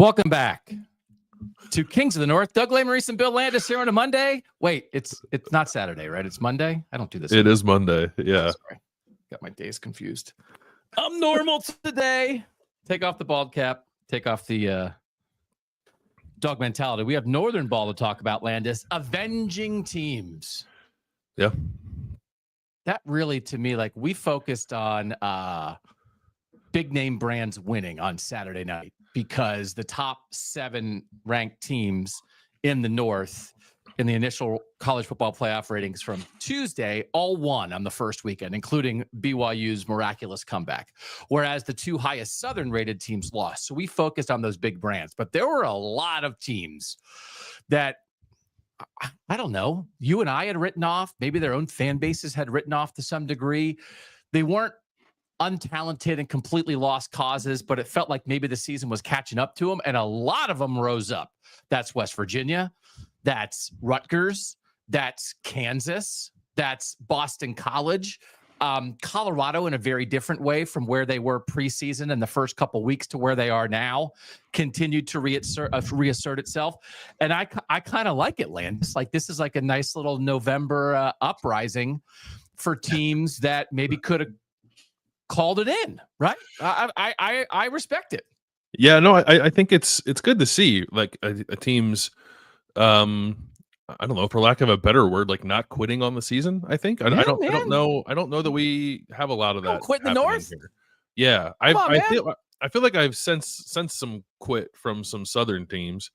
Welcome back to Kings of the North. Doug Lesmerises and Bill Landis here on a Monday. Wait, it's not Saturday, right? It's Monday. I don't do this. It is Monday. Yeah. Sorry. Got my days confused. I'm normal today. Take off the bald cap. Take off the dog mentality. We have Northern ball to talk about, Landis. Avenging teams. Yeah. That really, to me, like we focused on big name brands winning on Saturday night because the top 7 ranked teams in the North in the initial college football playoff ratings from Tuesday all won on the first weekend, including BYU's miraculous comeback, whereas the 2 highest Southern rated teams lost. So we focused on those big brands, but there were a lot of teams that I don't know, you and I had written off, maybe their own fan bases had written off to some degree. They weren't untalented and completely lost causes, but it felt like maybe the season was catching up to them, and a lot of them rose up. That's West Virginia, that's Rutgers, that's Kansas, that's Boston College, Colorado in a very different way from where they were preseason in the first couple weeks to where they are now, continued to reassert itself. And I kind of like it, Landis. Like this is like a nice little November uprising for teams that maybe could have called it in, right? I respect it. Yeah, no, I think it's good to see like a team's I don't know, for lack of a better word, like not quitting on the season. I think I don't know that we have a lot of that. Quit in the North. Here. Yeah, I feel like I've sensed some quit from some Southern teams.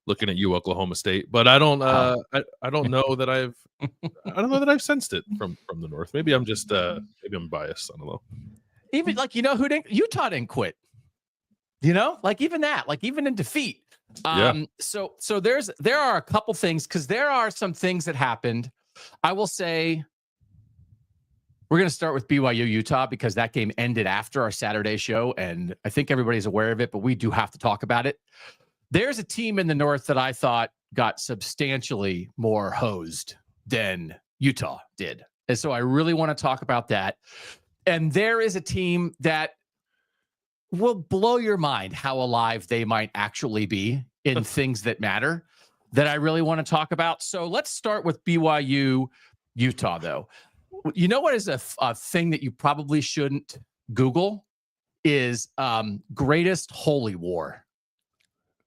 Looking at you, Oklahoma State, but I don't know that I've sensed it from the North. Maybe I'm just maybe I'm biased. I don't know. Even like who didn't? Utah didn't quit. Like even that, like even in defeat. So there are a couple things because there are some things that happened. I will say we're going to start with BYU Utah because that game ended after our Saturday show, and I think everybody's aware of it, but we do have to talk about it. There's a team in the North that I thought got substantially more hosed than Utah did. And so I really want to talk about that. And there is a team that will blow your mind how alive they might actually be in things that matter that I really want to talk about. So let's start with BYU Utah, though. You know what is a thing that you probably shouldn't Google is greatest holy war.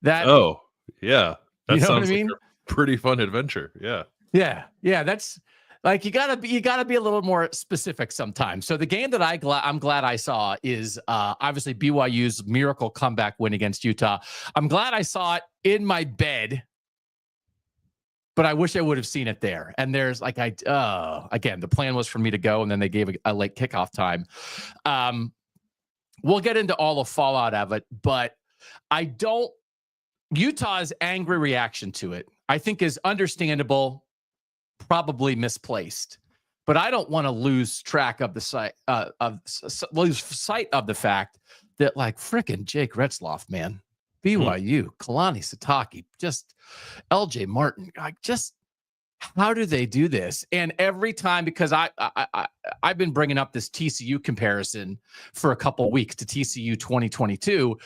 That that sounds what I mean? like a pretty fun adventure. Yeah. That's like you gotta be a little more specific sometimes. So the game that I'm glad I saw is obviously BYU's miracle comeback win against Utah. I'm glad I saw it in my bed, but I wish I would have seen it there. And there's like again, the plan was for me to go, and then they gave a late kickoff time. We'll get into all the fallout of it, but Utah's angry reaction to it, I think, is understandable, probably misplaced, but I don't want to lose track of lose sight of the fact that like frickin' Jake Retzloff, man, BYU, Kalani Sitake, just LJ Martin, like just how do they do this? And every time, because I've been bringing up this TCU comparison for a couple weeks to TCU 2022,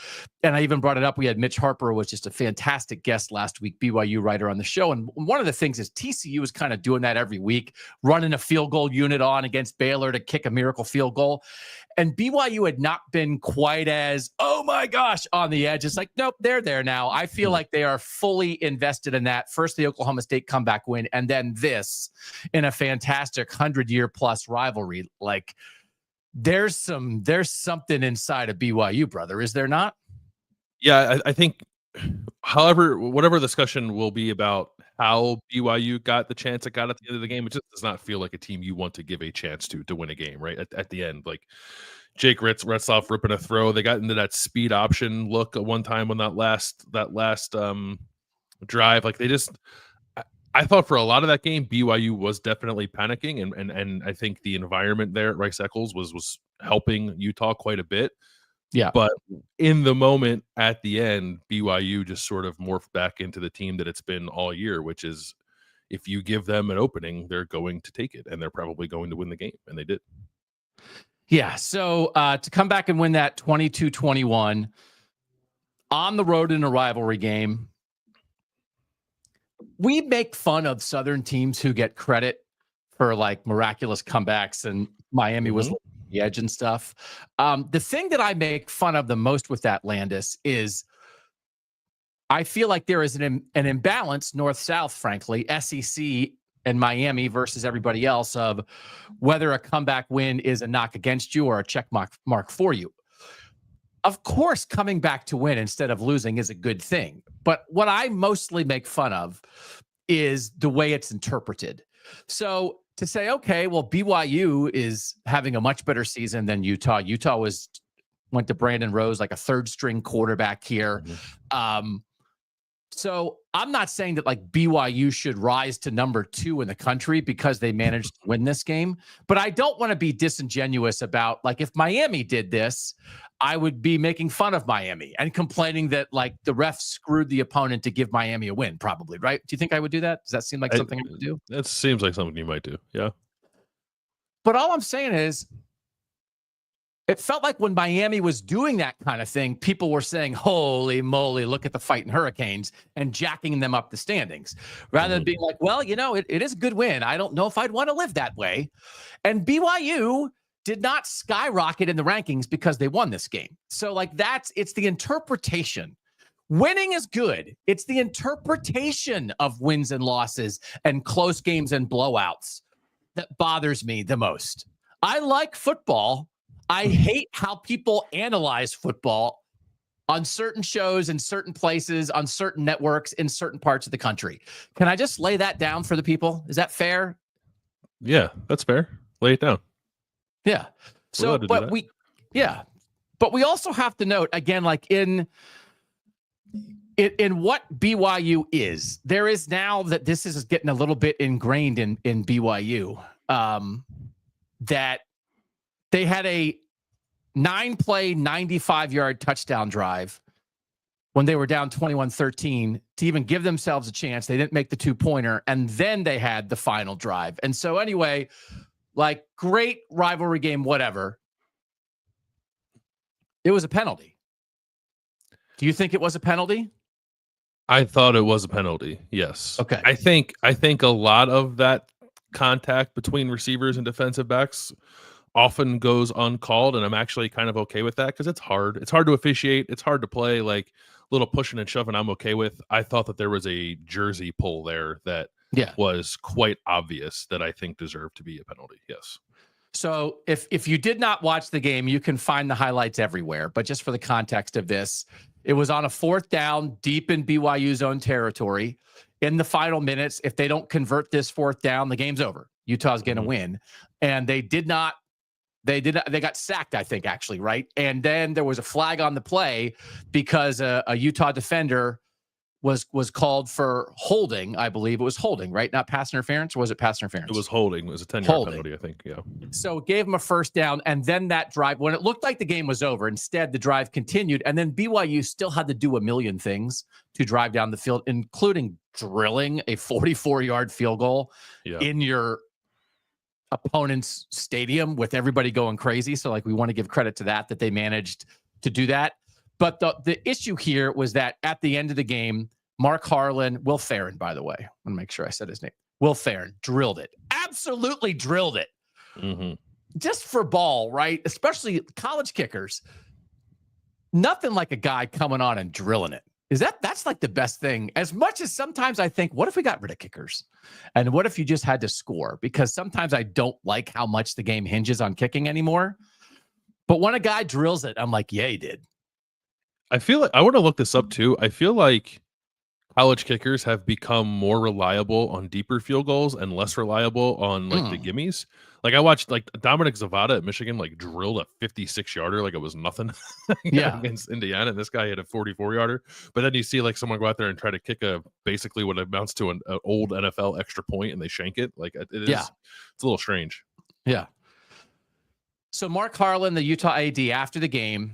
and I even brought it up. We had Mitch Harper, was just a fantastic guest last week, BYU writer on the show. And one of the things is TCU is kind of doing that every week, running a field goal unit on against Baylor to kick a miracle field goal. And BYU had not been quite as, oh my gosh, on the edge. It's like, nope, they're there now. I feel like they are fully invested in that. First, the Oklahoma State comeback win, and then this in a fantastic 100-year plus rivalry. Like there's something inside of BYU, brother. Is there not? Yeah, I think, whatever discussion will be about how BYU got the chance it got at the end of the game, it just does not feel like a team you want to give a chance to win a game, right? At the end, like Jake Retzloff ripping a throw. They got into that speed option look at one time on that last drive. Like I thought for a lot of that game, BYU was definitely panicking, and I think the environment there at Rice Eccles was helping Utah quite a bit. Yeah. But in the moment at the end, BYU just sort of morphed back into the team that it's been all year, which is if you give them an opening, they're going to take it, and they're probably going to win the game. And they did. Yeah. So to come back and win that 22-21, on the road in a rivalry game. We make fun of Southern teams who get credit for like miraculous comebacks, and Miami was the edge and stuff. The thing that I make fun of the most with that, Landis, is I feel like there is an imbalance north-south, frankly, SEC and Miami versus everybody else, of whether a comeback win is a knock against you or a check mark for you. Of course, coming back to win instead of losing is a good thing. But what I mostly make fun of is the way it's interpreted. So to say, okay, well, BYU is having a much better season than Utah. Utah went to Brandon Rose, like a third string quarterback here. So I'm not saying that like BYU should rise to number 2 in the country because they managed to win this game, but I don't want to be disingenuous about, like, if Miami did this, I would be making fun of Miami and complaining that like the refs screwed the opponent to give Miami a win, probably, right? Do you think I would do that? Does that seem like something I would do? That seems like something you might do. Yeah. But all I'm saying is, it felt like when Miami was doing that kind of thing, people were saying, holy moly, look at the fighting Hurricanes, and jacking them up the standings, rather than being like, well, you know, it is a good win. I don't know if I'd want to live that way. And BYU did not skyrocket in the rankings because they won this game. So like it's the interpretation. Winning is good. It's the interpretation of wins and losses and close games and blowouts that bothers me the most. I like football. I hate how people analyze football on certain shows in certain places, on certain networks, in certain parts of the country. Can I just lay that down for the people? Is that fair? Yeah, that's fair. Lay it down. Yeah. So, but we also have to note, again, like in what BYU is, there is now that this is getting a little bit ingrained in BYU, that they had a 9-play, 95-yard touchdown drive when they were down 21-13 to even give themselves a chance. They didn't make the 2-pointer, and then they had the final drive. And so anyway, like, great rivalry game, whatever. It was a penalty. Do you think it was a penalty? I thought it was a penalty. Yes. Okay. I think a lot of that contact between receivers and defensive backs often goes uncalled, and I'm actually kind of okay with that because it's hard. It's hard to officiate. It's hard to play. Like, little pushing and shoving, I'm okay with. I thought that there was a jersey pull there that was quite obvious that I think deserved to be a penalty. Yes. So if you did not watch the game, you can find the highlights everywhere. But just for the context of this, it was on a 4th down deep in BYU's own territory. In the final minutes, if they don't convert this 4th down, the game's over. Utah's going to win. And they got sacked, I think, actually, right? And then there was a flag on the play because a Utah defender was called for holding. I believe it was holding, right? Not pass interference, or was it pass interference? It was holding. It was a 10-yard penalty, I think. Yeah. So it gave him a 1st down, and then that drive, when it looked like the game was over, instead the drive continued, and then BYU still had to do a million things to drive down the field, including drilling a 44-yard field goal in your opponent's stadium with everybody going crazy. So like, we want to give credit to that they managed to do that. But the issue here was that at the end of the game, Mark Harlan, Will Farron, by the way, I want to make sure I said his name. Will Farron drilled it. Absolutely drilled it. Just for ball, right? Especially college kickers. Nothing like a guy coming on and drilling it. That's like the best thing. As much as sometimes I think, what if we got rid of kickers? And what if you just had to score? Because sometimes I don't like how much the game hinges on kicking anymore. But when a guy drills it, I'm like, yeah, he did. I feel like I want to look this up too. I feel like college kickers have become more reliable on deeper field goals and less reliable on like the gimmies. Like, I watched like Dominic Zavada at Michigan like drilled a 56-yarder like it was nothing against Indiana, and this guy had a 44-yarder. But then you see like someone go out there and try to kick a basically what amounts to an old NFL extra point, and they shank it. Like, it is, it's a little strange. Yeah. So Mark Harlan, the Utah AD, after the game,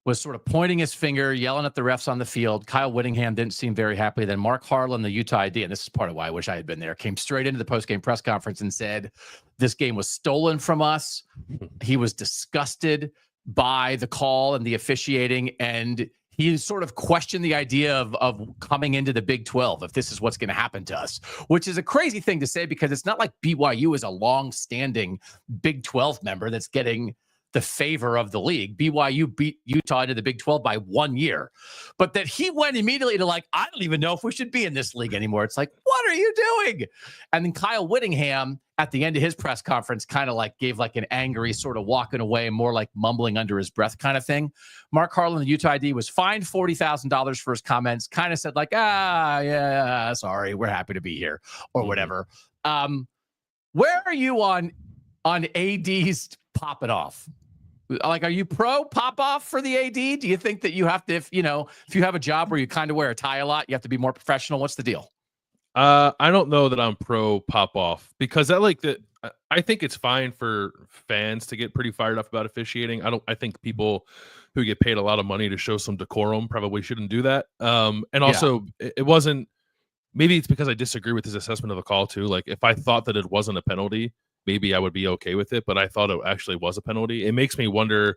was sort of pointing his finger, yelling at the refs on the field. Kyle Whittingham didn't seem very happy. Then Mark Harlan, the Utah AD, and this is part of why I wish I had been there, came straight into the post-game press conference and said, this game was stolen from us. He was disgusted by the call and the officiating, and he sort of questioned the idea of coming into the Big 12 if this is what's going to happen to us, which is a crazy thing to say because it's not like BYU is a long-standing Big 12 member that's getting the favor of the league. BYU beat Utah into the Big 12 by 1 year, but that he went immediately to like, I don't even know if we should be in this league anymore. It's like, what are you doing? And then Kyle Whittingham at the end of his press conference kind of like gave like an angry sort of walking away, more like mumbling under his breath kind of thing. Mark Harlan, the Utah ID, was fined $40,000 for his comments, kind of said like, yeah, sorry, we're happy to be here or whatever. Where are you on AD's pop it off? Like, are you pro pop off for the AD? Do you think that you have to, if you have a job where you kind of wear a tie a lot, you have to be more professional? What's the deal? I don't know that I'm pro pop off because I think it's fine for fans to get pretty fired up about officiating. I think people who get paid a lot of money to show some decorum probably shouldn't do that. And also it wasn't, maybe it's because I disagree with his assessment of the call too. Like if I thought that it wasn't a penalty, maybe I would be okay with it, but I thought it actually was a penalty. It makes me wonder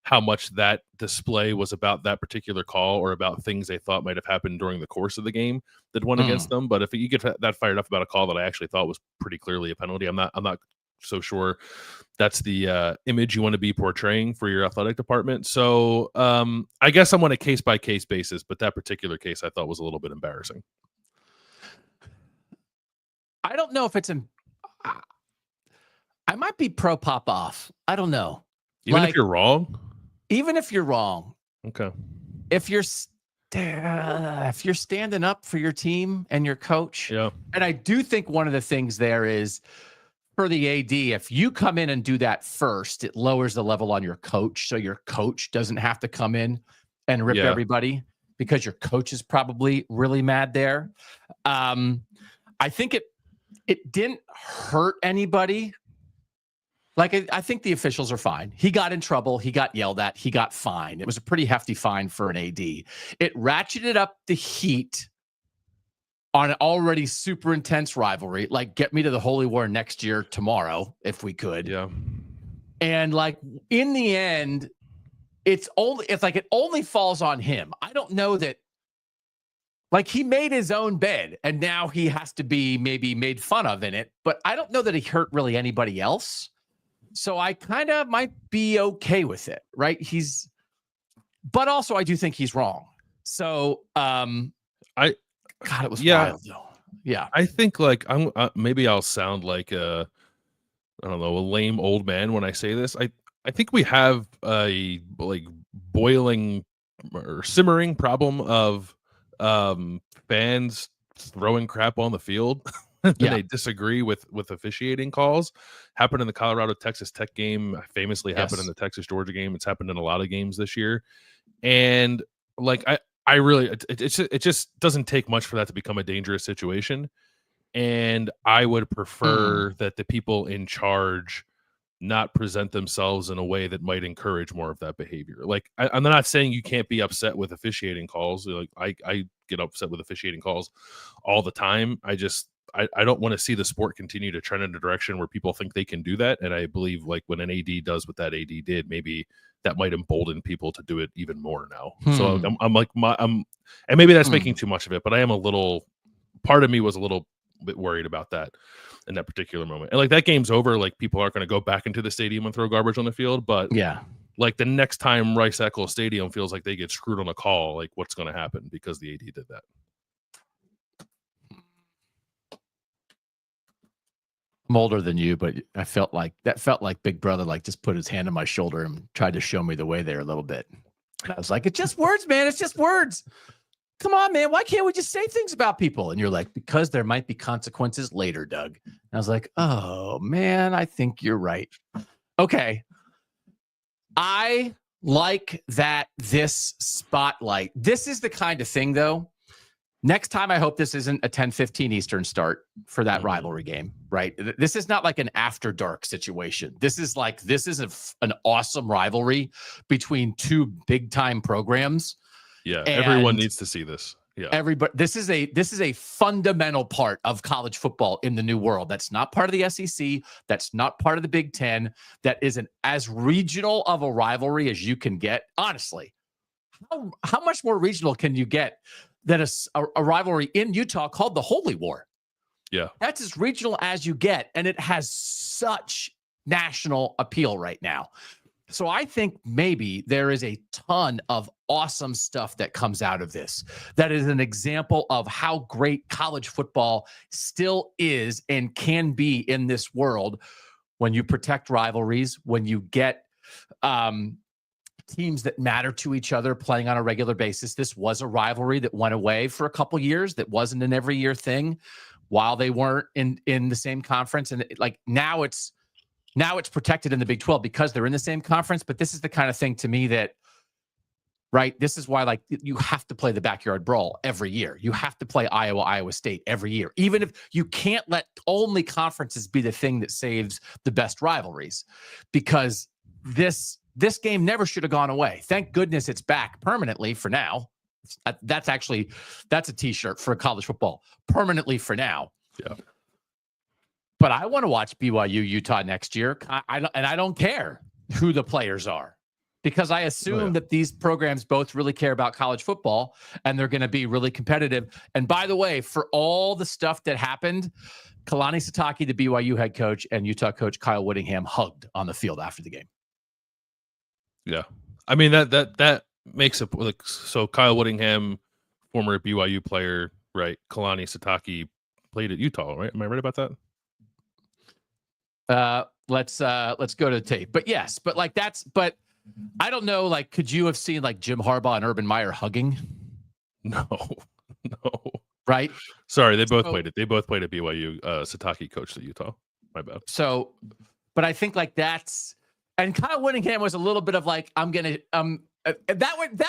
how much that display was about that particular call or about things they thought might have happened during the course of the game that went against them. But if you get that fired up about a call that I actually thought was pretty clearly a penalty, I'm not so sure that's the image you want to be portraying for your athletic department. So I guess I'm on a case by case basis, but that particular case I thought was a little bit embarrassing. I don't know if it's I might be pro pop off. I don't know. Even if you're wrong? Even if you're wrong. Okay. If you're standing up for your team and your coach. Yeah. And I do think one of the things there is for the AD, if you come in and do that first, it lowers the level on your coach. So your coach doesn't have to come in and rip everybody because your coach is probably really mad there. I think it didn't hurt anybody. Like, I think the officials are fine. He got in trouble. He got yelled at. He got fined. It was a pretty hefty fine for an AD. It ratcheted up the heat on an already super intense rivalry. Like, get me to the Holy War next year, tomorrow, if we could. Yeah. And like, in the end, it's like it only falls on him. I don't know that. Like, he made his own bed, and now he has to be maybe made fun of in it. But I don't know that he hurt really anybody else. So I kind of might be okay with it, right? But also I do think he's wrong. So God, it was wild though. Yeah. I think like maybe I'll sound like I don't know, a lame old man when I say this. I think we have a like boiling or simmering problem of fans throwing crap on the field. They disagree with officiating calls. Happened in the Colorado-Texas Tech game, famously happened in the Texas-Georgia game. It's happened in a lot of games this year. And like I really it just doesn't take much for that to become a dangerous situation. And I would prefer that the people in charge not present themselves in a way that might encourage more of that behavior. Like I'm not saying you can't be upset with officiating calls. Like I get upset with officiating calls all the time. I don't want to see the sport continue to trend in a direction where people think they can do that. And I believe like when an AD does what that AD did, maybe that might embolden people to do it even more now. So and maybe that's making too much of it, but I am part of me was a little bit worried about that in that particular moment. And like that game's over, like people aren't going to go back into the stadium and throw garbage on the field. But like the next time Rice-Eccles Stadium feels like they get screwed on a call, like what's going to happen because the AD did that. I'm older than you, but I felt like Big Brother, like just put his hand on my shoulder and tried to show me the way there a little bit. And I was like, it's just words, man. It's just words. Come on, man. Why can't we just say things about people? And you're like, because there might be consequences later, Doug. And I was like, oh man, I think you're right. Okay. I like that this spotlight. This is the kind of thing though. Next time, I hope this isn't a 10:15 Eastern start for that rivalry game, right? This is not like an after dark situation. This is an awesome rivalry between two big time programs. Yeah, everyone needs to see this. Yeah, everybody. This is a fundamental part of college football in the new world. That's not part of the SEC. That's not part of the Big Ten. That isn't as regional of a rivalry as you can get. Honestly, how much more regional can you get than a rivalry in Utah called the Holy War? Yeah. That's as regional as you get, and it has such national appeal right now. So I think maybe there is a ton of awesome stuff that comes out of this. That is an example of how great college football still is and can be in this world when you protect rivalries, when you get teams that matter to each other playing on a regular basis. This was a rivalry that went away for a couple years. That wasn't an every year thing while they weren't in the same conference. And now it's protected in the Big 12 because they're in the same conference. But this is the kind of thing to me that, right, this is why you have to play the backyard brawl every year. You have to play Iowa State every year. Even if you can't let only conferences be the thing that saves the best rivalries, because this game never should have gone away. Thank goodness it's back permanently for now. That's a t-shirt for college football permanently for now. Yeah. But I want to watch BYU Utah next year. I don't care who the players are, because I assume that these programs both really care about college football and they're going to be really competitive. And by the way, for all the stuff that happened, Kalani Sitake, the BYU head coach, and Utah coach Kyle Whittingham hugged on the field after the game. Yeah. I mean, that makes it like, so Kyle Whittingham, former BYU player, right? Kalani Sitake played at Utah, right? Am I right about that? Let's go to the tape. But yes, but I don't know, could you have seen Jim Harbaugh and Urban Meyer hugging? No. Right? Sorry, they both played it. They both played at BYU. Sitake coached at Utah. My bad. So, but I think that's, and Kyle Whittingham was a little bit of that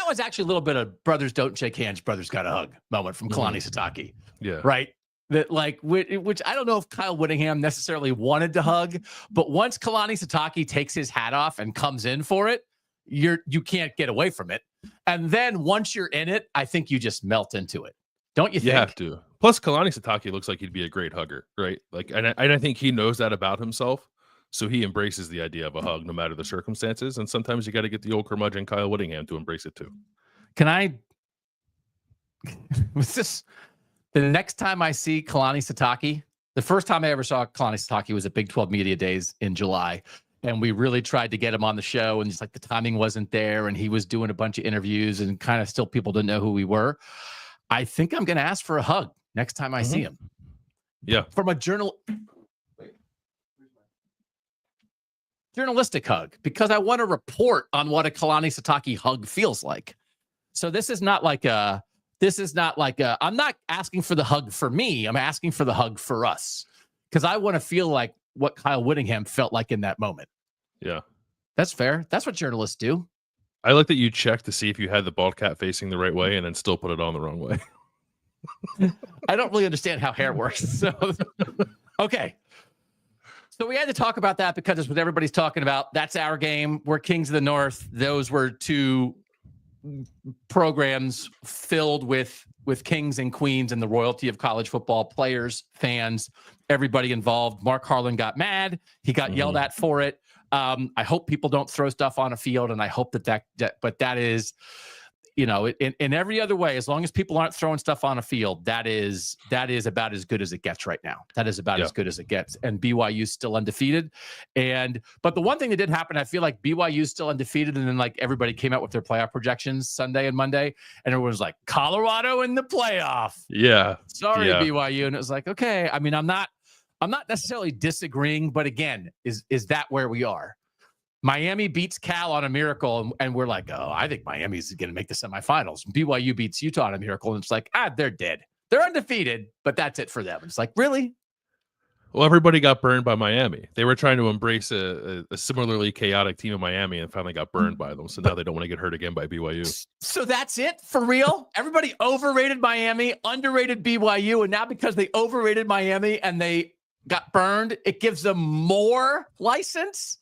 was actually a little bit of brothers don't shake hands, brothers got a hug moment from Kalani Sitake. Yeah. Right. That which I don't know if Kyle Whittingham necessarily wanted to hug, but once Kalani Sitake takes his hat off and comes in for it, you can't get away from it. And then once you're in it, I think you just melt into it. Don't you think? You have to. Plus, Kalani Sitake looks like he'd be a great hugger, right? And I think he knows that about himself. So he embraces the idea of a hug no matter the circumstances. And sometimes you got to get the old curmudgeon Kyle Whittingham to embrace it too. The next time I see Kalani Sitake, the first time I ever saw Kalani Sitake was at Big 12 Media Days in July. And we really tried to get him on the show, and just the timing wasn't there. And he was doing a bunch of interviews and kind of still people didn't know who we were. I think I'm going to ask for a hug next time I see him. Yeah. From a journalistic hug, because I want to report on what a Kalani Sitake hug feels like. So this is not I'm not asking for the hug for me. I'm asking for the hug for us, because I want to feel like what Kyle Whittingham felt like in that moment. Yeah. That's fair. That's what journalists do. I like that you check to see if you had the bald cap facing the right way and then still put it on the wrong way. I don't really understand how hair works. So, okay. So we had to talk about that because it's what everybody's talking about. That's our game. We're Kings of the North. Those were two programs filled with kings and queens and the royalty of college football, players, fans, everybody involved. Mark Harlan got mad. He got yelled at for it. I hope people don't throw stuff on a field, and I hope but that is, in every other way, as long as people aren't throwing stuff on a field, that is about as good as it gets right now. That is about as good as it gets. And BYU's still undefeated. But the one thing that did happen, I feel like BYU's still undefeated. And then everybody came out with their playoff projections Sunday and Monday. And everyone was like, Colorado in the playoff. Yeah. Sorry, BYU. And it was like, okay. I mean, I'm not necessarily disagreeing, but again, is that where we are? Miami beats Cal on a miracle, and we're like, oh, I think Miami's going to make the semifinals. BYU beats Utah on a miracle, and it's like, they're dead. They're undefeated, but that's it for them. It's like, really? Well, everybody got burned by Miami. They were trying to embrace a similarly chaotic team in Miami and finally got burned by them. So now they don't want to get hurt again by BYU. So that's it for real? Everybody overrated Miami, underrated BYU, and now because they overrated Miami and they got burned, it gives them more license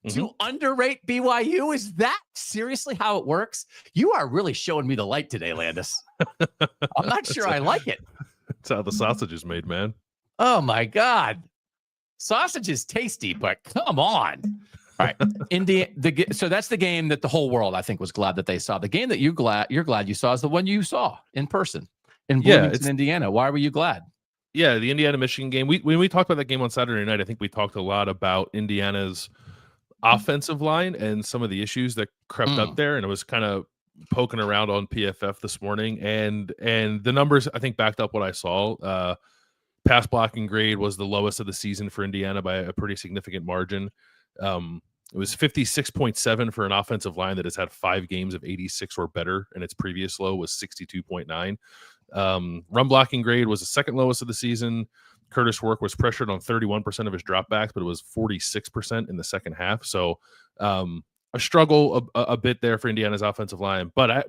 to underrate BYU? Is that seriously how it works? You are really showing me the light today, Landis. I'm not sure I like it. That's how the sausage is made, man. Oh, my God. Sausage is tasty, but come on. All right. So that's the game that the whole world, I think, was glad that they saw. The game that you're glad you saw is the one you saw in person in Bloomington, Indiana. Why were you glad? Yeah, the Indiana-Michigan game. When we talked about that game on Saturday night, I think we talked a lot about Indiana's offensive line and some of the issues that crept up there, and it was kind of poking around on PFF this morning, and the numbers, I think, backed up what I saw. Pass blocking grade was the lowest of the season for Indiana by a pretty significant margin. It was 56.7 for an offensive line that has had 5 games of 86 or better, and its previous low was 62.9. Run blocking grade was the second lowest of the season. Curtis Work was pressured on 31% of his dropbacks, but it was 46% in the second half. So a struggle a bit there for Indiana's offensive line. But I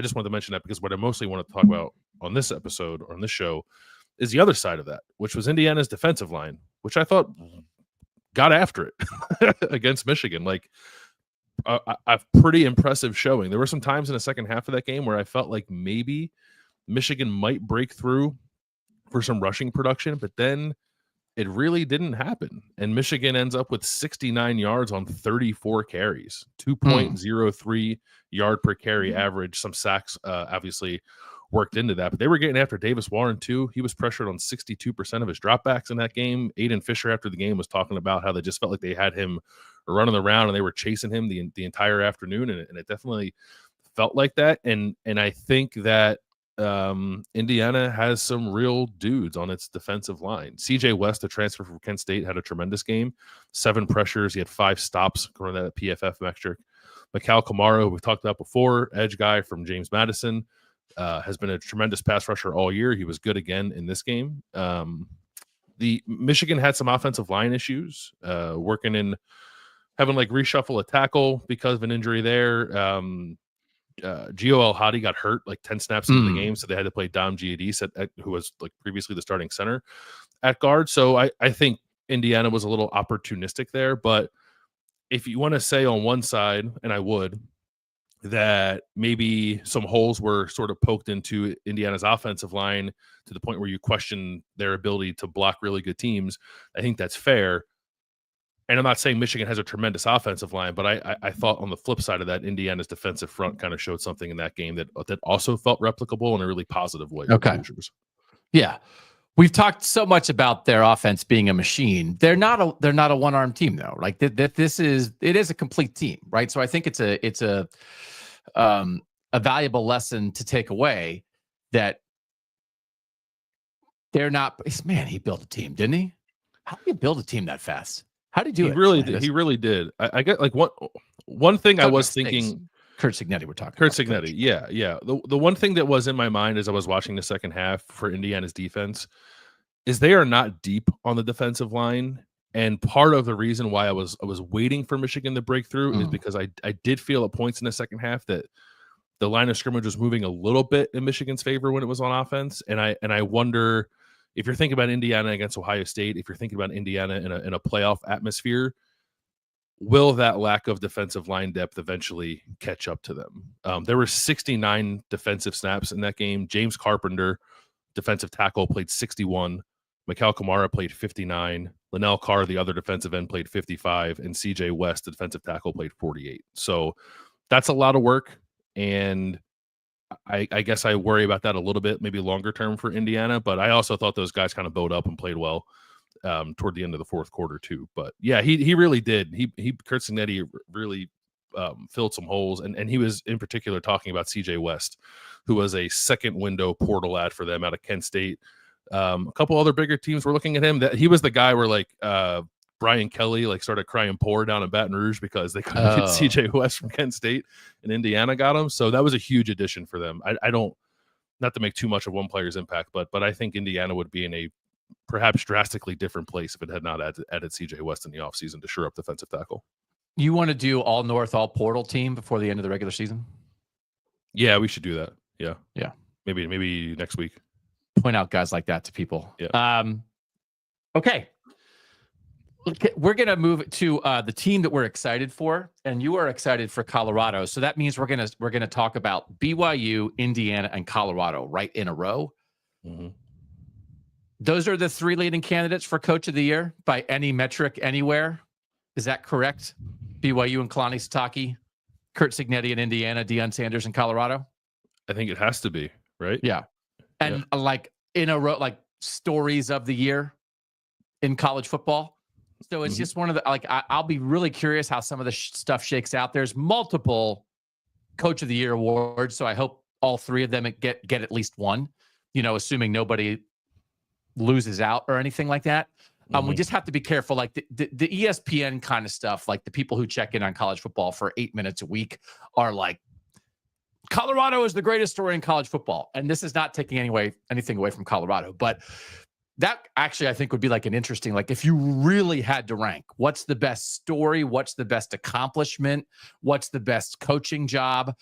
just wanted to mention that because what I mostly want to talk about on this episode or on this show is the other side of that, which was Indiana's defensive line, which I thought got after it against Michigan. Like a pretty impressive showing. There were some times in the second half of that game where I felt like maybe Michigan might break through for some rushing production, but then it really didn't happen. And Michigan ends up with 69 yards on 34 carries, 2.03 yard per carry average. Some sacks obviously worked into that, but they were getting after Davis Warren too. He was pressured on 62% of his dropbacks in that game. Aiden Fisher after the game was talking about how they just felt like they had him running around and they were chasing him the entire afternoon, and it definitely felt like that. And I think that Indiana has some real dudes on its defensive line. CJ West, a transfer from Kent State, had a tremendous game. 7 pressures. He had 5 stops, according to that PFF metric. Mikal Kamara, we've talked about before, edge guy from James Madison, has been a tremendous pass rusher all year. He was good again in this game. The Michigan had some offensive line issues, having like reshuffle a tackle because of an injury there. Gio El-Hadi got hurt like 10 snaps into the game, so they had to play Dom Giadis, who was like previously the starting center at guard. So I think Indiana was a little opportunistic there. But if you want to say on one side, and I would, that maybe some holes were sort of poked into Indiana's offensive line to the point where you question their ability to block really good teams, I think that's fair. And I'm not saying Michigan has a tremendous offensive line, but I thought on the flip side of that, Indiana's defensive front kind of showed something in that game that also felt replicable in a really positive way. Okay. Yeah. We've talked so much about their offense being a machine. They're not a one-arm team though. Like it is a complete team, right? So I think it's a valuable lesson to take away that they're not. Man, he built a team, didn't he? How do you build a team that fast? How did you do it? He really did. I get like one thing I was thinking. Curt Cignetti, we're talking. Curt Cignetti, yeah. The one thing that was in my mind as I was watching the second half for Indiana's defense is they are not deep on the defensive line, and part of the reason why I was waiting for Michigan to break through is because I did feel at points in the second half that the line of scrimmage was moving a little bit in Michigan's favor when it was on offense, and I wonder. If you're thinking about Indiana against Ohio State, if you're thinking about Indiana in a playoff atmosphere, will that lack of defensive line depth eventually catch up to them? There were 69 defensive snaps in that game. James Carpenter, defensive tackle, played 61. Mikal Kamara played 59. Linnell Carr, the other defensive end, played 55. And CJ West, the defensive tackle, played 48. So that's a lot of work. And I guess I worry about that a little bit, maybe longer term for Indiana, but I also thought those guys kind of bowed up and played well toward the end of the fourth quarter too. But yeah, he really did. Curt Cignetti really filled some holes, and he was in particular talking about CJ West, who was a second window portal ad for them out of Kent State. A couple other bigger teams were looking at him. That he was the guy where like Brian Kelly like started crying poor down in Baton Rouge because they couldn't get CJ West from Kent State, and Indiana got him. So that was a huge addition for them. I don't, not to make too much of one player's impact, but I think Indiana would be in a perhaps drastically different place if it had not added CJ West in the offseason to shore up defensive tackle. You want to do all North, all portal team before the end of the regular season? Yeah, we should do that. Yeah. Maybe next week. Point out guys like that to people. Yeah. Okay. We're going to move to the team that we're excited for, and you are excited for Colorado. So that means we're going to talk about BYU, Indiana, and Colorado right in a row. Mm-hmm. Those are the 3 leading candidates for Coach of the Year by any metric anywhere. Is that correct? BYU and Kalani Sitake, Kurt Cignetti in Indiana, Deion Sanders in Colorado? I think it has to be, right? Yeah. And like in a row, like stories of the year in college football. So it's just one of the, like, I'll be really curious how some of the stuff shakes out. There's multiple Coach of the Year awards. So I hope all three of them get at least one, assuming nobody loses out or anything like that. We just have to be careful. Like the ESPN kind of stuff, like the people who check in on college football for 8 minutes a week are like, Colorado is the greatest story in college football. And this is not taking anything away from Colorado. But that actually, I think, would be like an interesting, like if you really had to rank, what's the best story? What's the best accomplishment? What's the best coaching job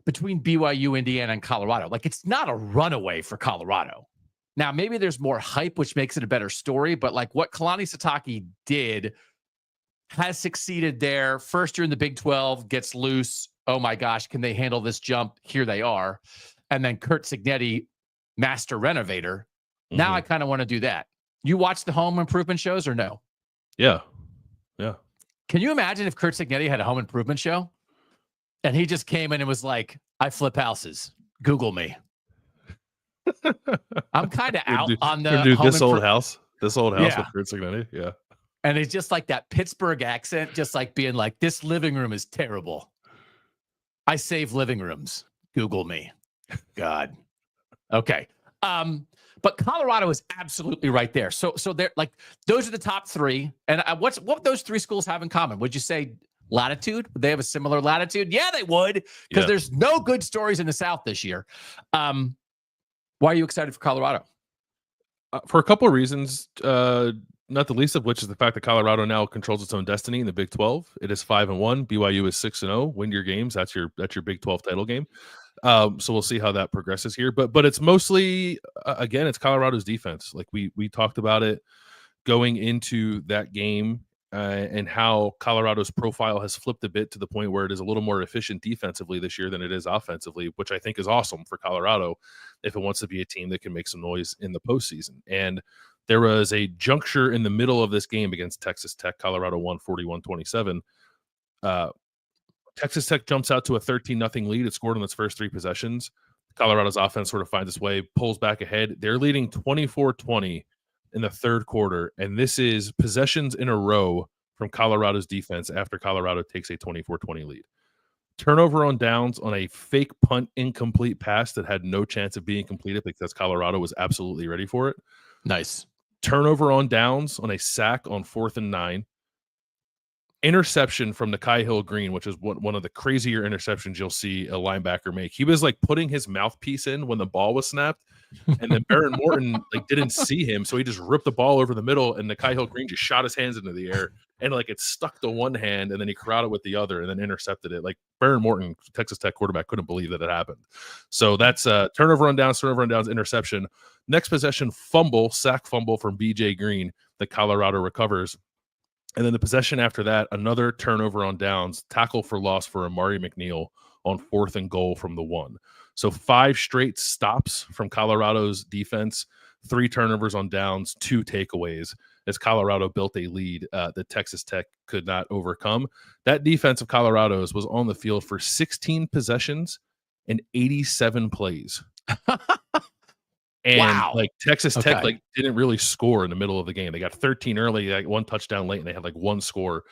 between BYU, Indiana, and Colorado? Like it's not a runaway for Colorado. Now, maybe there's more hype, which makes it a better story. But like what Kalani Sitake did has succeeded there. First year in the Big 12, gets loose. Oh my gosh, can they handle this jump? Here they are. And then Kurt Cignetti, master renovator. Now I kind of want to do that. You watch the home improvement shows or no? Yeah. Can you imagine if Kurt Cignetti had a home improvement show and he just came in and was like, I flip houses. Google me. I'm kind of out on the this old house with Kurt Cignetti. Yeah. And it's just like that Pittsburgh accent, just like being like, this living room is terrible. I save living rooms. Google me. God. Okay. But Colorado is absolutely right there. So they're like, those are the top three. And what those three schools have in common? Would you say latitude? Would they have a similar latitude? Yeah, they would, because there's no good stories in the South this year. Why are you excited for Colorado? For a couple of reasons, not the least of which is the fact that Colorado now controls its own destiny in the Big 12. It is 5-1. BYU is 6-0. Win your games. That's your Big 12 title game. So we'll see how that progresses here. But it's mostly, again, it's Colorado's defense. Like we talked about it going into that game and how Colorado's profile has flipped a bit to the point where it is a little more efficient defensively this year than it is offensively, which I think is awesome for Colorado if it wants to be a team that can make some noise in the postseason. And there was a juncture in the middle of this game against Texas Tech. Colorado won 41-27. Texas Tech jumps out to a 13-0 lead. It scored on its first three possessions. Colorado's offense sort of finds its way, pulls back ahead. They're leading 24-20 in the third quarter, and this is possessions in a row from Colorado's defense after Colorado takes a 24-20 lead. Turnover on downs on a fake punt incomplete pass that had no chance of being completed because Colorado was absolutely ready for it. Nice. Turnover on downs on a sack on 4th and 9. Interception from Nakai Hill-Green, which is one of the crazier interceptions you'll see a linebacker make. He was like putting his mouthpiece in when the ball was snapped, and then Baron Morton like didn't see him, so he just ripped the ball over the middle, and Nakai Hill-Green just shot his hands into the air, and like it stuck to one hand, and then he corralled it with the other, and then intercepted it. Like Baron Morton, Texas Tech quarterback, couldn't believe that it happened. So that's turnover on downs, interception. Next possession, sack fumble from BJ Green that Colorado recovers. And then the possession after that, another turnover on downs, tackle for loss for Amari McNeil on 4th and goal from the 1. So 5 straight stops from Colorado's defense, 3 turnovers on downs, 2 takeaways as Colorado built a lead that Texas Tech could not overcome. That defense of Colorado's was on the field for 16 possessions and 87 plays. And like Texas Tech like didn't really score in the middle of the game. They got 13 early, like 1 touchdown late, and they had like 1 score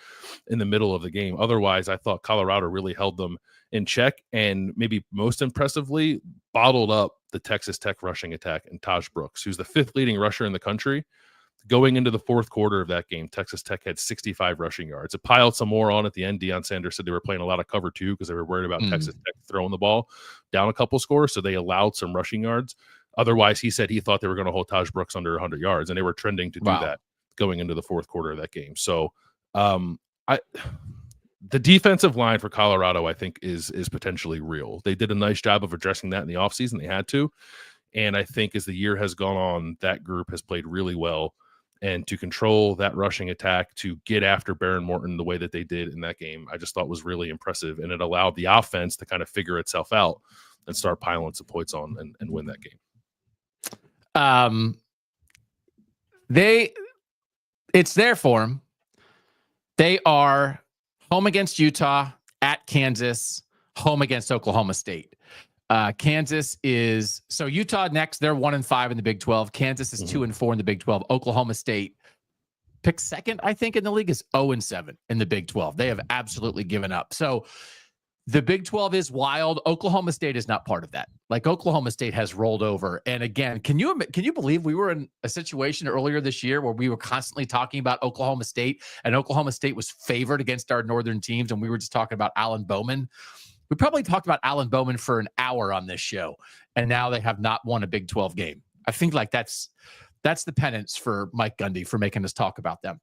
in the middle of the game. Otherwise, I thought Colorado really held them in check, and maybe most impressively bottled up the Texas Tech rushing attack and Taj Brooks, who's the 5th leading rusher in the country. Going into the 4th quarter of that game, Texas Tech had 65 rushing yards. It piled some more on at the end. Deion Sanders said they were playing a lot of cover 2 because they were worried about Texas Tech throwing the ball down a couple scores, so they allowed some rushing yards. Otherwise, he said he thought they were going to hold Taj Brooks under 100 yards, and they were trending to do that going into the 4th quarter of that game. So the defensive line for Colorado, I think, is potentially real. They did a nice job of addressing that in the offseason. They had to. And I think as the year has gone on, that group has played really well. And to control that rushing attack, to get after Baron Morton the way that they did in that game, I just thought was really impressive. And it allowed the offense to kind of figure itself out and start piling some points on and win that game. It's there for them. They are home against Utah, at Kansas, home against Oklahoma State. Kansas is so Utah next. They're 1-5 in the Big 12. Kansas is 2-4 in the Big 12. Oklahoma State picked second, I think, in the league is 0-7 in the Big 12. They have absolutely given up. So the Big 12 is wild. Oklahoma State is not part of that. Like Oklahoma State has rolled over. And again, can you believe we were in a situation earlier this year where we were constantly talking about Oklahoma State, and Oklahoma State was favored against our northern teams, and we were just talking about Alan Bowman. We probably talked about Alan Bowman for an hour on this show, and now they have not won a Big 12 game. I think like that's the penance for Mike Gundy for making us talk about them.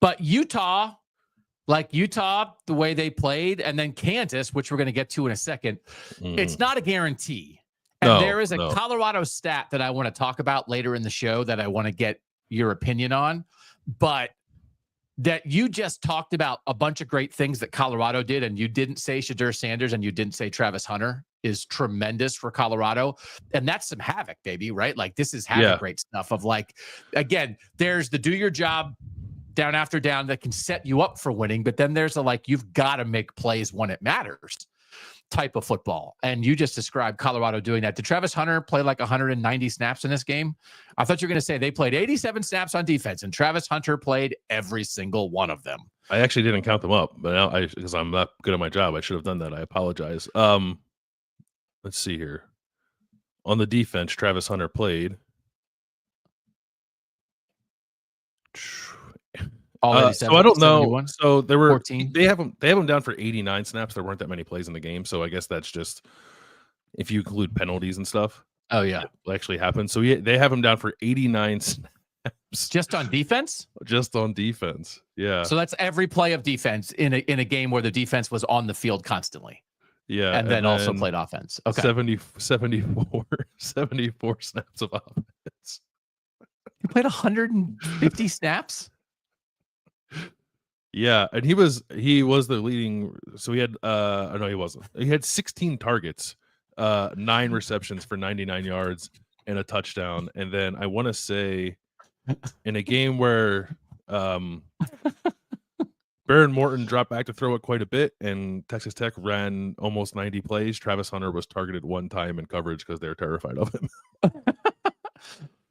But Utah, the way they played, and then Kansas, which we're going to get to in a second, it's not a guarantee. And there is a Colorado stat that I want to talk about later in the show that I want to get your opinion on. But that you just talked about a bunch of great things that Colorado did, and you didn't say Shedeur Sanders and you didn't say Travis Hunter is tremendous for Colorado. And that's some havoc, baby, right? Like this is havoc great stuff of like, again, there's the do your job down after down that can set you up for winning. But then there's a, like, you've got to make plays when it matters type of football. And you just described Colorado doing that. Did Travis Hunter play like 190 snaps in this game? I thought you were going to say they played 87 snaps on defense and Travis Hunter played every single one of them. I actually didn't count them up, but now because I'm not good at my job, I should have done that. I apologize. Let's see here. On the defense, Travis Hunter played. So I don't know. 71? So there were 14. They have them down for 89 snaps. There weren't that many plays in the game, so I guess that's just if you include penalties and stuff. Oh yeah, it actually happened. So they have them down for 89 snaps just on defense. Just on defense, yeah. So that's every play of defense in a game where the defense was on the field constantly. Yeah, and then also played offense. Okay, 74 snaps of offense. He played 150 snaps. Yeah, and he was the leading. So he had no, he wasn't. He had 16 targets, 9 receptions for 99 yards and a touchdown. And then I want to say in a game where Baron Morton dropped back to throw it quite a bit, and Texas Tech ran almost 90 plays. Travis Hunter was targeted one time in coverage because they're terrified of him.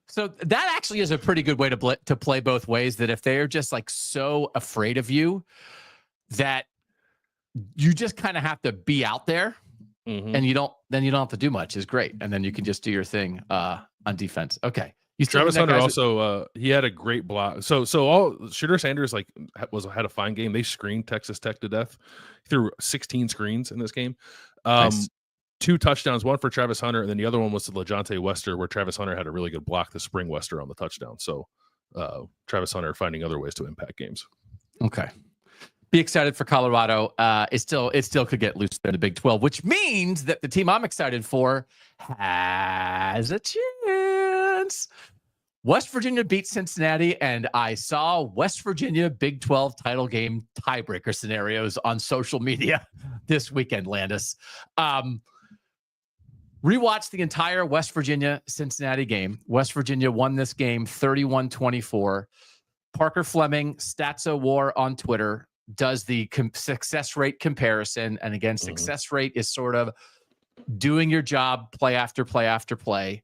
So that actually is a pretty good way to play both ways, that if they're just like so afraid of you that you just kind of have to be out there and you don't have to do much is great. And then you can just do your thing on defense. Okay. Travis Hunter also he had a great block. So all Shedeur Sanders had a fine game. They screened Texas Tech to death. He threw 16 screens in this game. Nice. 2 touchdowns, one for Travis Hunter, and then the other one was to LeJontay Wester, where Travis Hunter had a really good block to spring Wester on the touchdown. So Travis Hunter finding other ways to impact games. Okay. Be excited for Colorado. It still could get loose there in the Big 12, which means that the team I'm excited for has a chance. West Virginia beat Cincinnati, and I saw West Virginia Big 12 title game tiebreaker scenarios on social media this weekend, Landis. Rewatched the entire West Virginia-Cincinnati game. West Virginia won this game 31-24. Parker Fleming, Statso War on Twitter, does the success rate comparison. And again, success rate is sort of doing your job play after play after play.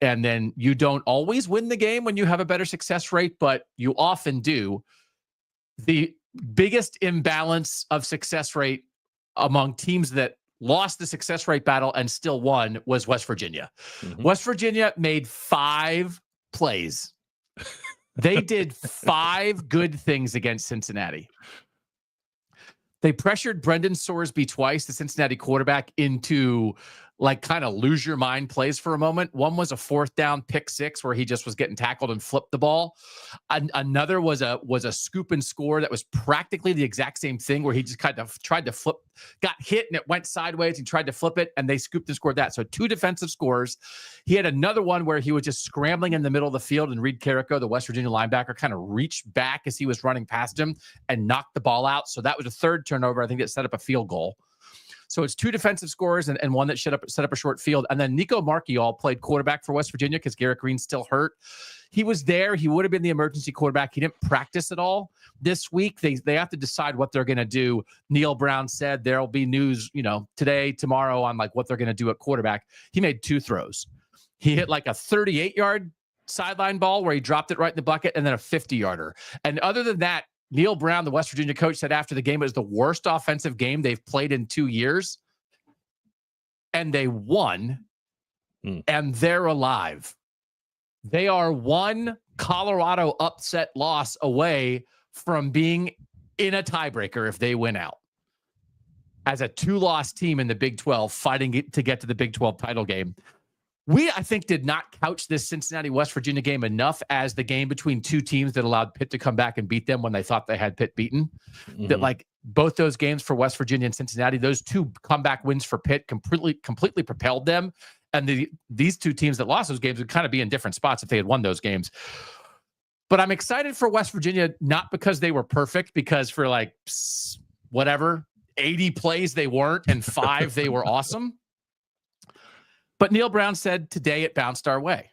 And then you don't always win the game when you have a better success rate, but you often do. The biggest imbalance of success rate among teams that lost the success rate battle and still won was West Virginia. West Virginia made 5 plays. They did 5 good things against Cincinnati. They pressured Brendan Sorsby twice, the Cincinnati quarterback, into like kind of lose your mind plays for a moment. One was a 4th down pick 6 where he just was getting tackled and flipped the ball. Another was a scoop and score that was practically the exact same thing where he just kind of tried to flip, got hit and it went sideways. He tried to flip it and they scooped and scored that. So 2 defensive scores. He had another one where he was just scrambling in the middle of the field and Reed Carrico, the West Virginia linebacker, kind of reached back as he was running past him and knocked the ball out. So that was a 3rd turnover. I think that set up a field goal. So it's 2 defensive scores and one that set up a short field. And then Nico Marchiol played quarterback for West Virginia because Garrett Green's still hurt. he was there. He would have been the emergency quarterback. He didn't practice at all this week. They have to decide what they're going to do. Neil Brown said there'll be news, today, tomorrow on like what they're going to do at quarterback. He made 2 throws. He hit like a 38-yard sideline ball where he dropped it right in the bucket, and then a 50-yarder. And other than that, Neil Brown, the West Virginia coach, said after the game it was the worst offensive game they've played in 2 years. And they won, and they're alive. They are one Colorado upset loss away from being in a tiebreaker if they win out. As a 2-loss team in the Big 12 fighting to get to the Big 12 title game. I think, did not couch this Cincinnati-West Virginia game enough as the game between 2 teams that allowed Pitt to come back and beat them when they thought they had Pitt beaten. That like both those games for West Virginia and Cincinnati, those 2 comeback wins for Pitt completely propelled them. And these 2 teams that lost those games would kind of be in different spots if they had won those games. But I'm excited for West Virginia, not because they were perfect, because for like whatever, 80 plays they weren't, and 5 they were awesome. But Neil Brown said today it bounced our way.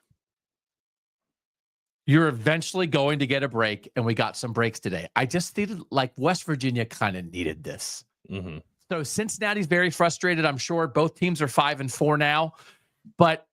You're eventually going to get a break, and we got some breaks today. I just needed, like, West Virginia kind of needed this. So Cincinnati's very frustrated, I'm sure. Both teams are 5-4 now, but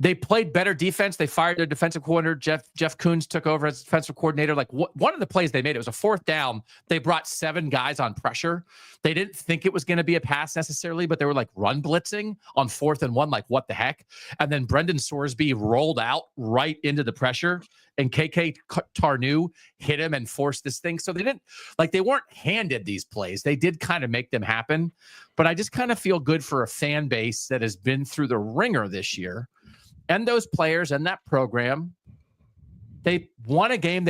they played better defense. They fired their defensive coordinator. Jeff Kuhns took over as defensive coordinator. Like one of the plays they made, it was a 4th down. They brought 7 guys on pressure. They didn't think it was going to be a pass necessarily, but they were like run blitzing on 4th and 1. Like, what the heck? And then Brendan Sorsby rolled out right into the pressure, and KK Tarnew hit him and forced this thing. So they weren't handed these plays. They did kind of make them happen. But I just kind of feel good for a fan base that has been through the ringer this year. And those players and that program, they won a game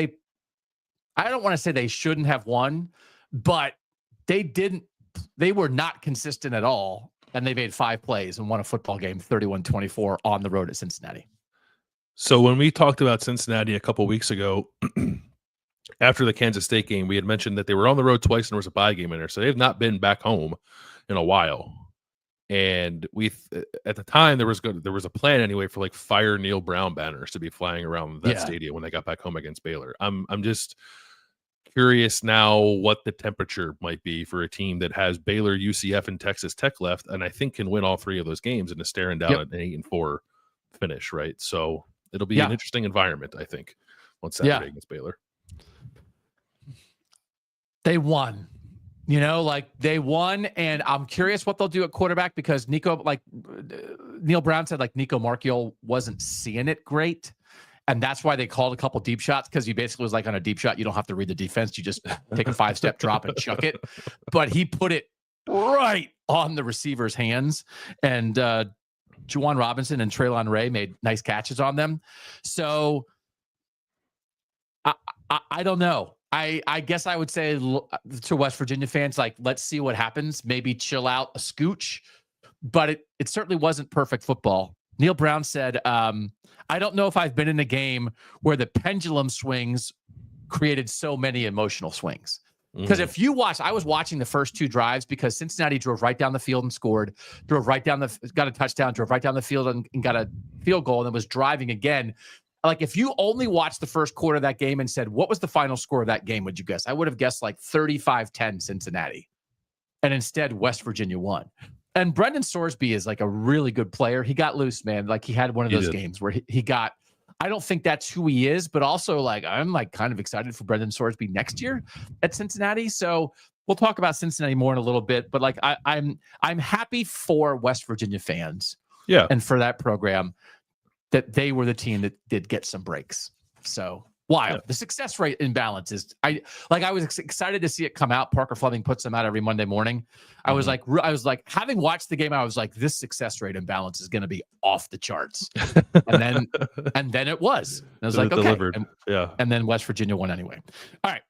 I don't want to say they shouldn't have won, but they were not consistent at all. And they made 5 plays and won a football game 31-24 on the road at Cincinnati. So when we talked about Cincinnati a couple weeks ago, after the Kansas State game, we had mentioned that they were on the road twice and there was a bye game in there. So they've not been back home in a while. And at the time there was a plan anyway for like fire Neil Brown banners to be flying around that stadium when they got back home against Baylor. I'm just curious now what the temperature might be for a team that has Baylor, UCF, and Texas Tech left, and I think can win all 3 of those games and is staring down at an 8-4 finish, right? So it'll be an interesting environment, I think, on Saturday against Baylor. They won. They won, and I'm curious what they'll do at quarterback because Neil Brown said, Nico Marchiol wasn't seeing it great, and that's why they called a couple deep shots, because he basically was like, on a deep shot, you don't have to read the defense. You just take a 5-step drop and chuck it. But he put it right on the receiver's hands, and Juwan Robinson and Traylon Ray made nice catches on them. So I don't know. I guess I would say to West Virginia fans, let's see what happens. Maybe chill out a scooch. But it certainly wasn't perfect football. Neil Brown said, I don't know if I've been in a game where the pendulum swings created so many emotional swings. Because if you watch, I was watching the first 2 drives because Cincinnati drove right down the field and scored, got a touchdown, drove right down the field and got a field goal, and then was driving again. If you only watched the first quarter of that game and said, what was the final score of that game, would you guess? I would have guessed 35-10 Cincinnati. And instead, West Virginia won. And Brendan Sorsby is a really good player. He got loose, man. He had one of those games where he got, I don't think that's who he is, but also I'm kind of excited for Brendan Sorsby next year at Cincinnati. So we'll talk about Cincinnati more in a little bit, but I'm happy for West Virginia fans. Yeah. And for that program, that they were the team that did get some breaks. So wild. Yeah. The success rate imbalance is, I was excited to see it come out. Parker Fleming puts them out every Monday morning. I was having watched the game, I was like, this success rate imbalance is going to be off the charts. and then it was. And I was like, okay. Delivered. And then West Virginia won anyway. All right.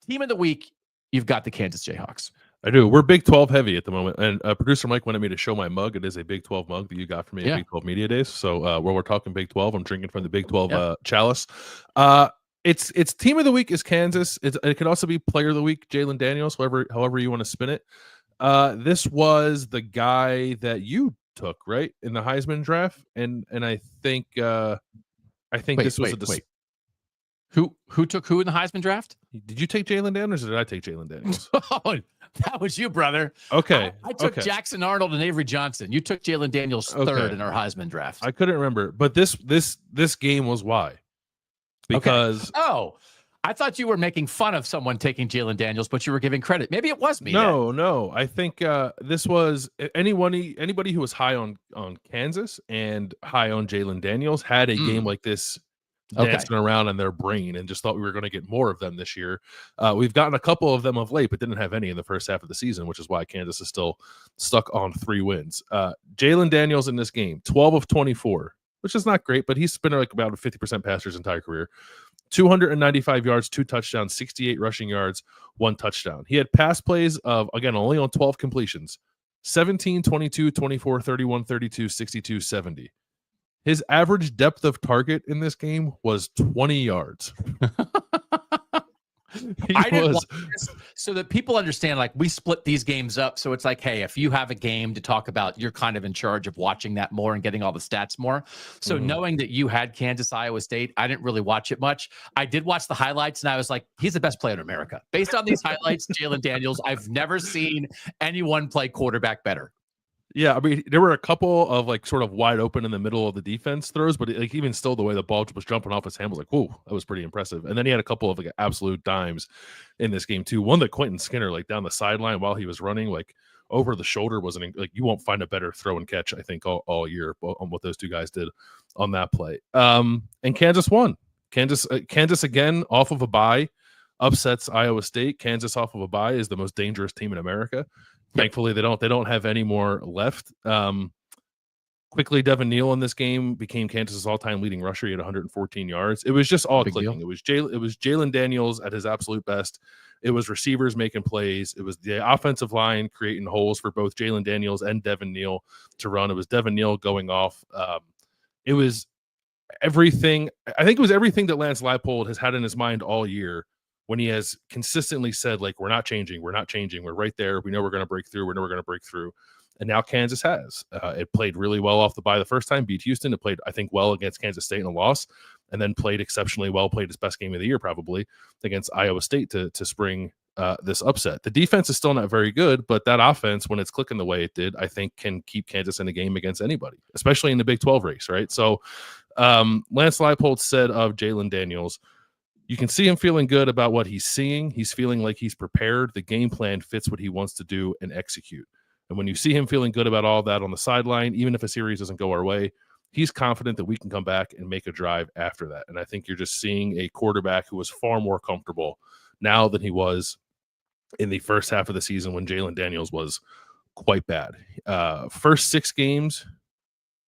Team of the week, you've got the Kansas Jayhawks. I do. We're Big 12 heavy at the moment. And producer Mike wanted me to show my mug. It is a Big 12 mug that you got for me at Big 12 Media Days. So while we're talking Big 12, I'm drinking from the Big 12 chalice. It's team of the week is Kansas. It could also be player of the week, Jalen Daniels, however you want to spin it. This was the guy that you took, right, in the Heisman draft. And I think I think this was wait. Who took who in the Heisman draft? Did you take Jalen Daniels or did I take Jalen Daniels? Oh, that was you, brother. Okay. I took Jackson Arnold and Avery Johnson. You took Jalen Daniels third in our Heisman draft. I couldn't remember, but this game was why. Because I thought you were making fun of someone taking Jalen Daniels, but you were giving credit. Maybe it was me. No. I think this was anybody who was high on Kansas and high on Jalen Daniels had a game like this dancing around in their brain and just thought we were going to get more of them this year. We've gotten a couple of them of late, but didn't have any in the first half of the season, which is why Kansas is still stuck on 3 wins. Jalen Daniels in this game, 12 of 24, which is not great, but he's been like about a 50% passer his entire career. 295 yards, 2 touchdowns, 68 rushing yards, 1 touchdown. He had pass plays of, again, only on 12 completions, 17, 22, 24, 31, 32, 62, 70. His average depth of target in this game was 20 yards. I didn't want this so that people understand, like, we split these games up. So it's like, hey, if you have a game to talk about, you're kind of in charge of watching that more and getting all the stats more. So knowing that you had Kansas, Iowa State, I didn't really watch it much. I did watch the highlights and I was like, he's the best player in America. Based on these highlights, Jalen Daniels, I've never seen anyone play quarterback better. Yeah, I mean, there were a couple of like sort of wide open in the middle of the defense throws, but like even still, the way the ball was jumping off his hand was like, whoa, that was pretty impressive. And then he had a couple of like absolute dimes in this game too. One that Quentin Skinner, like down the sideline while he was running, like over the shoulder, wasn't like, you won't find a better throw and catch, I think, all year on what those two guys did on that play. And Kansas won. Kansas again off of a bye upsets Iowa State. Kansas off of a bye is the most dangerous team in America. Thankfully, they don't have any more left. Quickly, Devin Neal in this game became Kansas's all-time leading rusher. He had 114 yards. It was just all clicking. It was Jalen Daniels at his absolute best. It was receivers making plays. It was the offensive line creating holes for both Jalen Daniels and Devin Neal to run. It was Devin Neal going off. It was everything. I think it was everything that Lance Leipold has had in his mind all year, when he has consistently said, like, we're not changing. We're right there. We know we're going to break through. And now Kansas has. It played really well off the bye the first time, beat Houston. It played, I think, well against Kansas State in a loss, and then played exceptionally well, played his best game of the year probably against Iowa State to spring this upset. The defense is still not very good, but that offense, when it's clicking the way it did, I think can keep Kansas in the game against anybody, especially in the Big 12 race, right? So Lance Leipold said of Jalen Daniels, you can see him feeling good about what he's seeing. He's feeling like he's prepared. The game plan fits what he wants to do and execute. And when you see him feeling good about all that on the sideline, even if a series doesn't go our way, he's confident that we can come back and make a drive after that. And I think you're just seeing a quarterback who is far more comfortable now than he was in the first half of the season when Jalen Daniels was quite bad. First 6 games,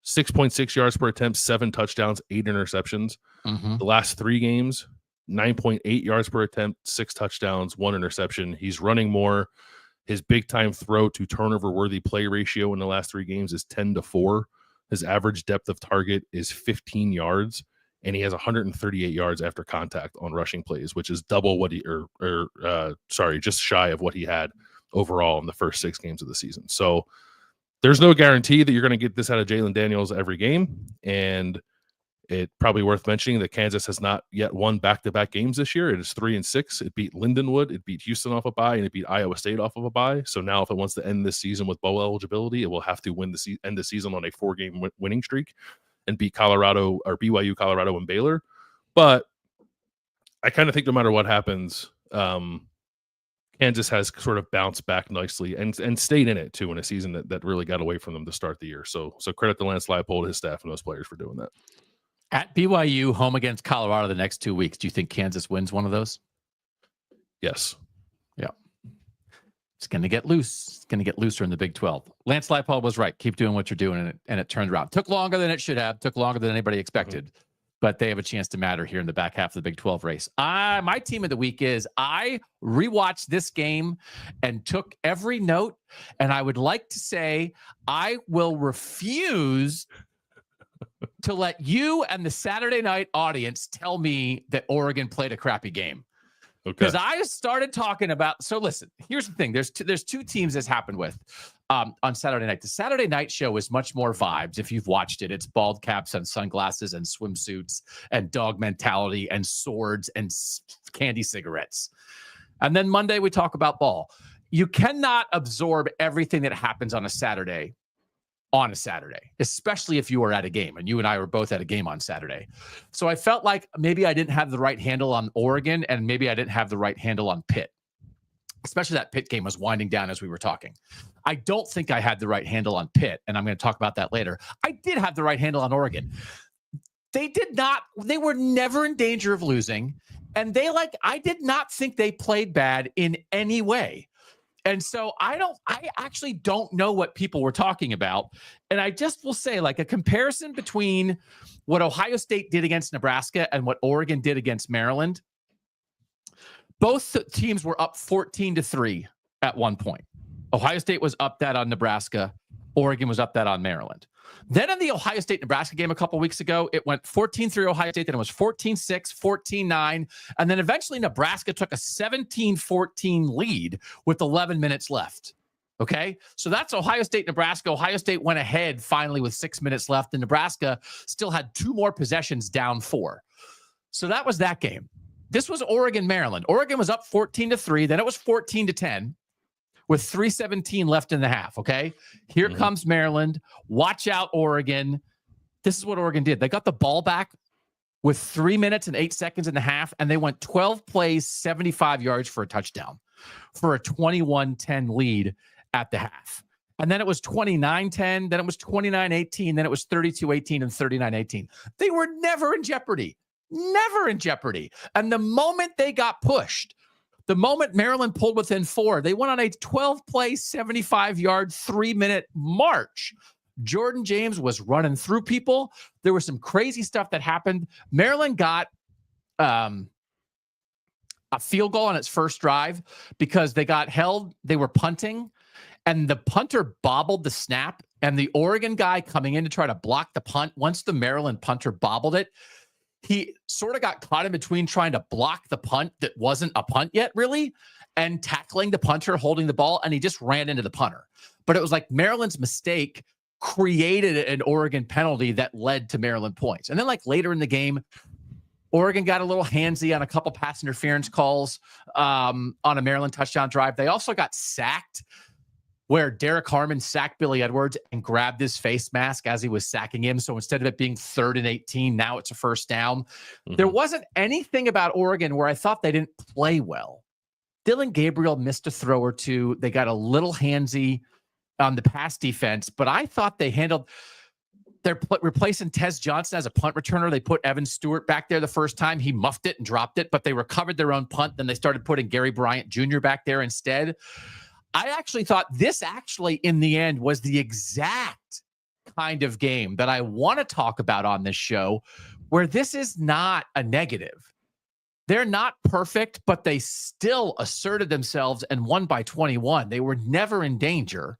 6.6 yards per attempt, 7 touchdowns, 8 interceptions. The last 3 games, 9.8 yards per attempt, 6 touchdowns, 1 interception. He's running more. His big time throw to turnover worthy play ratio in the last 3 games is 10-4. His average depth of target is 15 yards, and he has 138 yards after contact on rushing plays, which is double what just shy of what he had overall in the first 6 games of the season. So there's no guarantee that you're going to get this out of Jalen Daniels every game. And it's probably worth mentioning that Kansas has not yet won back-to-back games this year. It is 3-6. It beat Lindenwood, it beat Houston off a bye, and it beat Iowa State off of a bye. So now, if it wants to end this season with bowl eligibility, it will have to end the season on a 4-game winning streak and beat Colorado or BYU, Colorado, and Baylor. But I kind of think no matter what happens, Kansas has sort of bounced back nicely and stayed in it too in a season that really got away from them to start the year. So credit to Lance Leipold, his staff, and those players for doing that. At BYU, home against Colorado the next 2 weeks, do you think Kansas wins one of those? Yes. Yeah. It's going to get loose. It's going to get looser in the Big 12. Lance Leipold was right. Keep doing what you're doing, and it turned around. Took longer than it should have. Took longer than anybody expected. But they have a chance to matter here in the back half of the Big 12 race. My team of the week is I rewatched this game and took every note, and I would like to say I will refuse to let you and the Saturday night audience tell me that Oregon played a crappy game. Okay. Because I started talking about. So listen, here's the thing. There's two teams this happened with on Saturday night. The Saturday night show is much more vibes. If you've watched it, it's bald caps and sunglasses and swimsuits and dog mentality and swords and candy cigarettes. And then Monday we talk about ball. You cannot absorb everything that happens on a Saturday, especially if you were at a game, and you and I were both at a game on Saturday. So I felt like maybe I didn't have the right handle on Oregon, and maybe I didn't have the right handle on Pitt, especially that Pitt game was winding down as we were talking. I don't think I had the right handle on Pitt, and I'm going to talk about that later. I did have the right handle on Oregon. They were never in danger of losing, and I did not think they played bad in any way. And so I actually don't know what people were talking about. And I just will say, like, a comparison between what Ohio State did against Nebraska and what Oregon did against Maryland. Both teams were up 14-3 at one point. Ohio State was up that on Nebraska. Oregon was up that on Maryland. Then in the Ohio State-Nebraska game a couple weeks ago, it went 14-3 Ohio State, then it was 14-6, 14-9, and then eventually Nebraska took a 17-14 lead with 11 minutes left. Okay? So that's Ohio State-Nebraska. Ohio State went ahead finally with 6 minutes left, and Nebraska still had 2 more possessions down 4. So that was that game. This was Oregon-Maryland. Oregon was up 14-3, then it was 14-10. With 3:17 left in the half, okay? Here comes Maryland. Watch out, Oregon. This is what Oregon did. They got the ball back with 3 minutes and 8 seconds in the half, and they went 12 plays, 75 yards for a touchdown for a 21-10 lead at the half. And then it was 29-10, then it was 29-18, then it was 32-18 and 39-18. They were never in jeopardy. Never in jeopardy. And the moment they got pushed, the moment Maryland pulled within 4, they went on a 12-play, 75-yard, 3-minute march. Jordan James was running through people. There was some crazy stuff that happened. Maryland got a field goal on its first drive because they got held. They were punting, and the punter bobbled the snap, and the Oregon guy coming in to try to block the punt, once the Maryland punter bobbled it, he sort of got caught in between trying to block the punt that wasn't a punt yet, really, and tackling the punter holding the ball, and he just ran into the punter. But it was like Maryland's mistake created an Oregon penalty that led to Maryland points. And then, like, later in the game, Oregon got a little handsy on a couple pass interference calls on a Maryland touchdown drive. They also got sacked, where Derek Harmon sacked Billy Edwards and grabbed his face mask as he was sacking him. So instead of it being 3rd and 18, now it's a first down. There wasn't anything about Oregon where I thought they didn't play well. Dylan Gabriel missed a throw or two. They got a little handsy on the pass defense, but I thought they handled. They're replacing Tez Johnson as a punt returner. They put Evan Stewart back there the first time. He muffed it and dropped it, but they recovered their own punt. Then they started putting Gary Bryant Jr. back there instead. I actually thought this in the end was the exact kind of game that I want to talk about on this show, where this is not a negative. They're not perfect, but they still asserted themselves and won by 21. They were never in danger.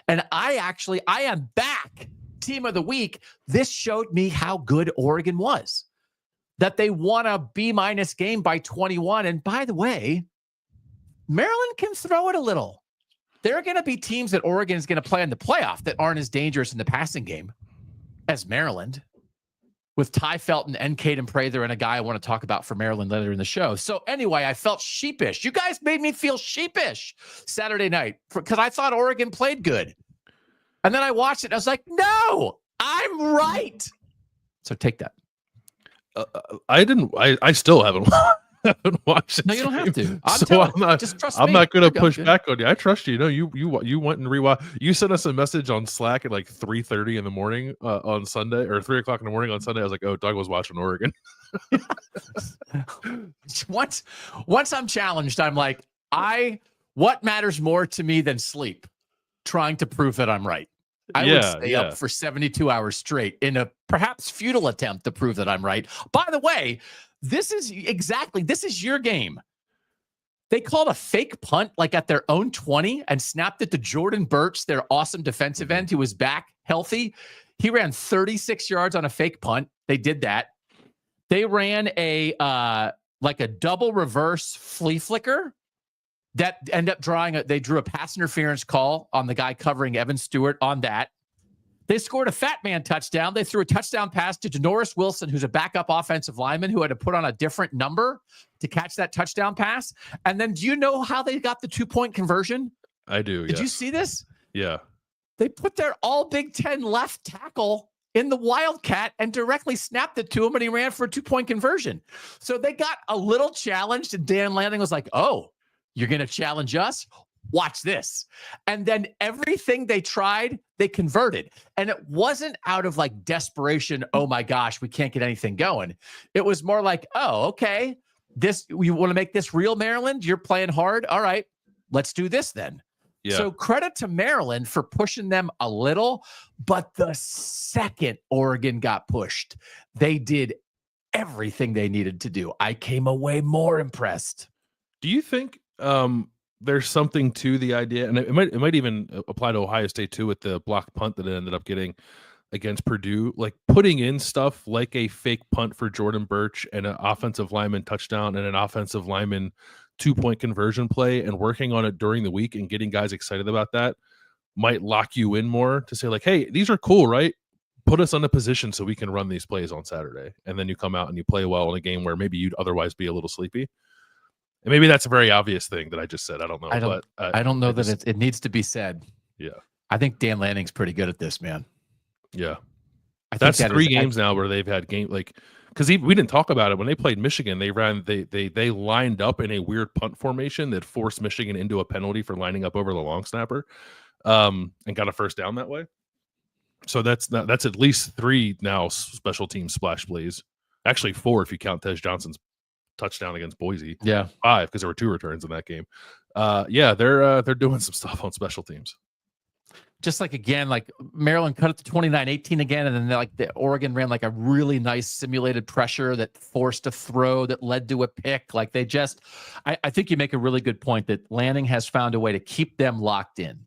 And I am back. Team of the week. This showed me how good Oregon was, that they won a B- game by 21. And by the way, Maryland can throw it a little. There are going to be teams that Oregon is going to play in the playoff that aren't as dangerous in the passing game as Maryland, with Ty Felton and Caden Prather and a guy I want to talk about for Maryland later in the show. So anyway, I felt sheepish. You guys made me feel sheepish Saturday night because I thought Oregon played good. And then I watched it and I was like, no, I'm right. So take that. I still haven't watched it. No, you don't have to. I'm not going to push back on you. I trust you. No, you went and rewatched. You sent us a message on Slack at like 3:30 in the morning on Sunday, or 3 o'clock in the morning on Sunday. I was like, oh, Doug was watching Oregon. Once I'm challenged, I'm like, what matters more to me than sleep? Trying to prove that I'm right. I would stay up for 72 hours straight in a perhaps futile attempt to prove that I'm right. By the way, this is your game. They called a fake punt like at their own 20 and snapped it to Jordan Birch, their awesome defensive end who was back healthy. He ran 36 yards on a fake punt. They did that. They ran a like a double reverse flea flicker that ended up they drew a pass interference call on the guy covering Evan Stewart on that. They scored a fat man touchdown. They threw a touchdown pass to Janoris Wilson, who's a backup offensive lineman who had to put on a different number to catch that touchdown pass. And then do you know how they got the 2-point conversion? I do. Did you see this? Yeah. They put their all Big Ten left tackle in the Wildcat and directly snapped it to him, and he ran for a 2-point conversion. So they got a little challenged, and Dan Lanning was like, oh, you're going to challenge us? Watch this. And then everything they tried, they converted. And it wasn't out of like desperation. Oh my gosh, we can't get anything going. It was more like, oh, okay, you want to make this real, Maryland? You're playing hard. All right, let's do this then. Yeah. So credit to Maryland for pushing them a little, but the second Oregon got pushed, they did everything they needed to do. I came away more impressed. Do you think there's something to the idea, and it might even apply to Ohio State too, with the blocked punt that it ended up getting against Purdue, like putting in stuff like a fake punt for Jordan Birch and an offensive lineman touchdown and an offensive lineman 2-point conversion play, and working on it during the week and getting guys excited about that might lock you in more to say like, hey, these are cool, right? Put us on a position so we can run these plays on Saturday. And then you come out and you play well in a game where maybe you'd otherwise be a little sleepy. And maybe that's a very obvious thing that I just said. I don't know. I don't know that it needs to be said. Yeah. I think Dan Lanning's pretty good at this, man. Yeah. That's 3 games now where they've had because we didn't talk about it when they played Michigan. They lined up in a weird punt formation that forced Michigan into a penalty for lining up over the long snapper, and got a first down that way. So that's at least 3 now special team splash plays. Actually 4 if you count Tej Johnson's touchdown against Boise. Yeah, 5 because there were 2 returns in that game. Yeah, they're doing some stuff on special teams. Just like, again, like Maryland cut it to 29-18 again, and then the Oregon ran like a really nice simulated pressure that forced a throw that led to a pick. Like they just, I think you make a really good point that Lanning has found a way to keep them locked in,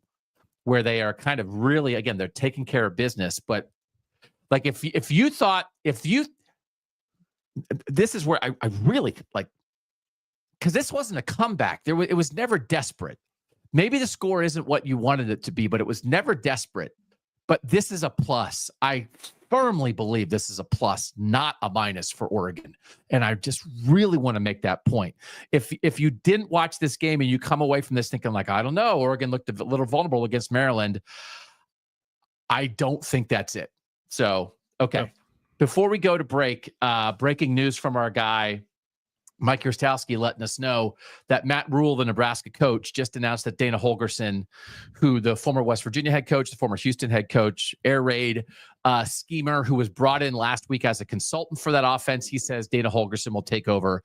where they are kind of really, again, they're taking care of business. But like if you this is where I really like, because this wasn't a comeback. It was never desperate. Maybe the score isn't what you wanted it to be, but it was never desperate. But this is a plus. I firmly believe this is a plus, not a minus for Oregon. And I just really want to make that point. If you didn't watch this game and you come away from this thinking like, I don't know, Oregon looked a little vulnerable against Maryland, I don't think that's it. So, okay. Yeah. Before we go to break, breaking news from our guy, Mike Yurstowski, letting us know that Matt Rule, the Nebraska coach, just announced that Dana Holgorsen, who the former West Virginia head coach, the former Houston head coach, air raid schemer, who was brought in last week as a consultant for that offense, he says Dana Holgorsen will take over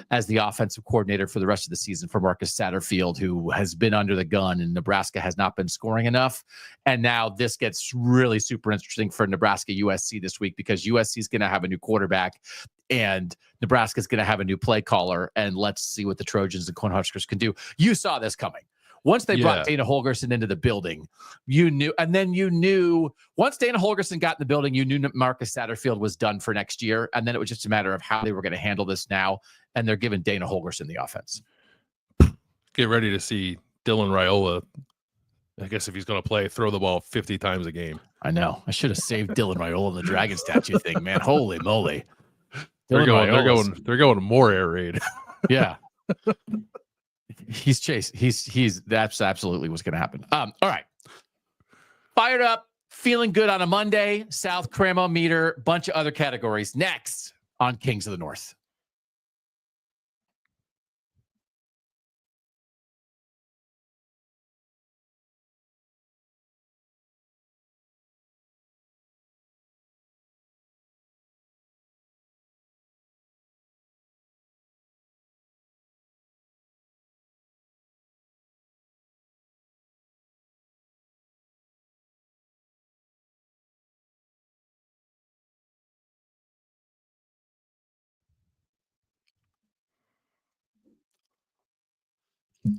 as the offensive coordinator for the rest of the season for Marcus Satterfield, who has been under the gun and Nebraska has not been scoring enough. And now this gets really super interesting for Nebraska USC this week, because USC is going to have a new quarterback and Nebraska is going to have a new play caller, and let's see what the Trojans and Cornhuskers can do. You saw this coming. Once they brought Dana Holgorsen into the building, you knew, and then you knew, once Dana Holgorsen got in the building, you knew Marcus Satterfield was done for next year, and then it was just a matter of how they were going to handle this now, and they're giving Dana Holgorsen the offense. Get ready to see Dylan Raiola, I guess if he's going to play, throw the ball 50 times a game. I know. I should have saved Dylan Raiola in the Dragon statue thing, man. Holy moly. They're going more air raid. Yeah. He's chased. That's absolutely what's going to happen. All right. Fired up, feeling good on a Monday. South Cram-o-Meter, bunch of other categories. Next on Kings of the North.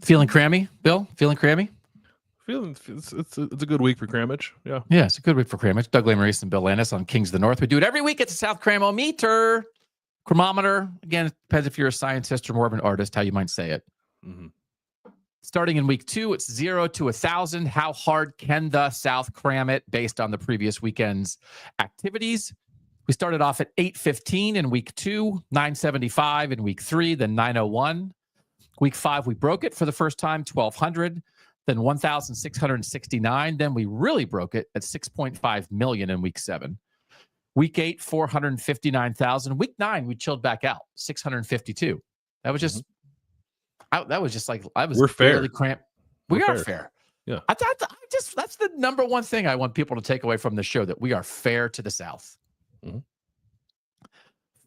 Feeling crammy, Bill? Feeling crammy? It's a good week for Crammage. Yeah. Yeah, it's a good week for Crammage. Doug Lesmerises and Bill Landis on Kings of the North. We do it every week at the South Cram-o-Meter. Chronometer, again, it depends if you're a scientist or more of an artist, how you might say it. Mm-hmm. Starting in week 2, it's 0 to 1,000. How hard can the South cram it based on the previous weekend's activities? We started off at 815 in week 2, 975 in week 3, then 901. Week 5, we broke it for the first time, 1,200, then 1,669. Then we really broke it at 6.5 million in week 7. Week 8, 459,000. Week 9, we chilled back out, 652. That was just, that was just like, I was We're fair. barely cramped. We are fair. Yeah. That's the number one thing I want people to take away from the show, that we are fair to the South.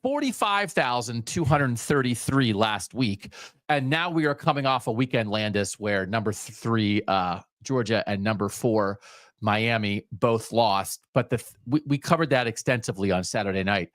45,233 last week. And now we are coming off a weekend, Landis, where number 3, Georgia, and number 4, Miami, both lost. But we covered that extensively on Saturday night.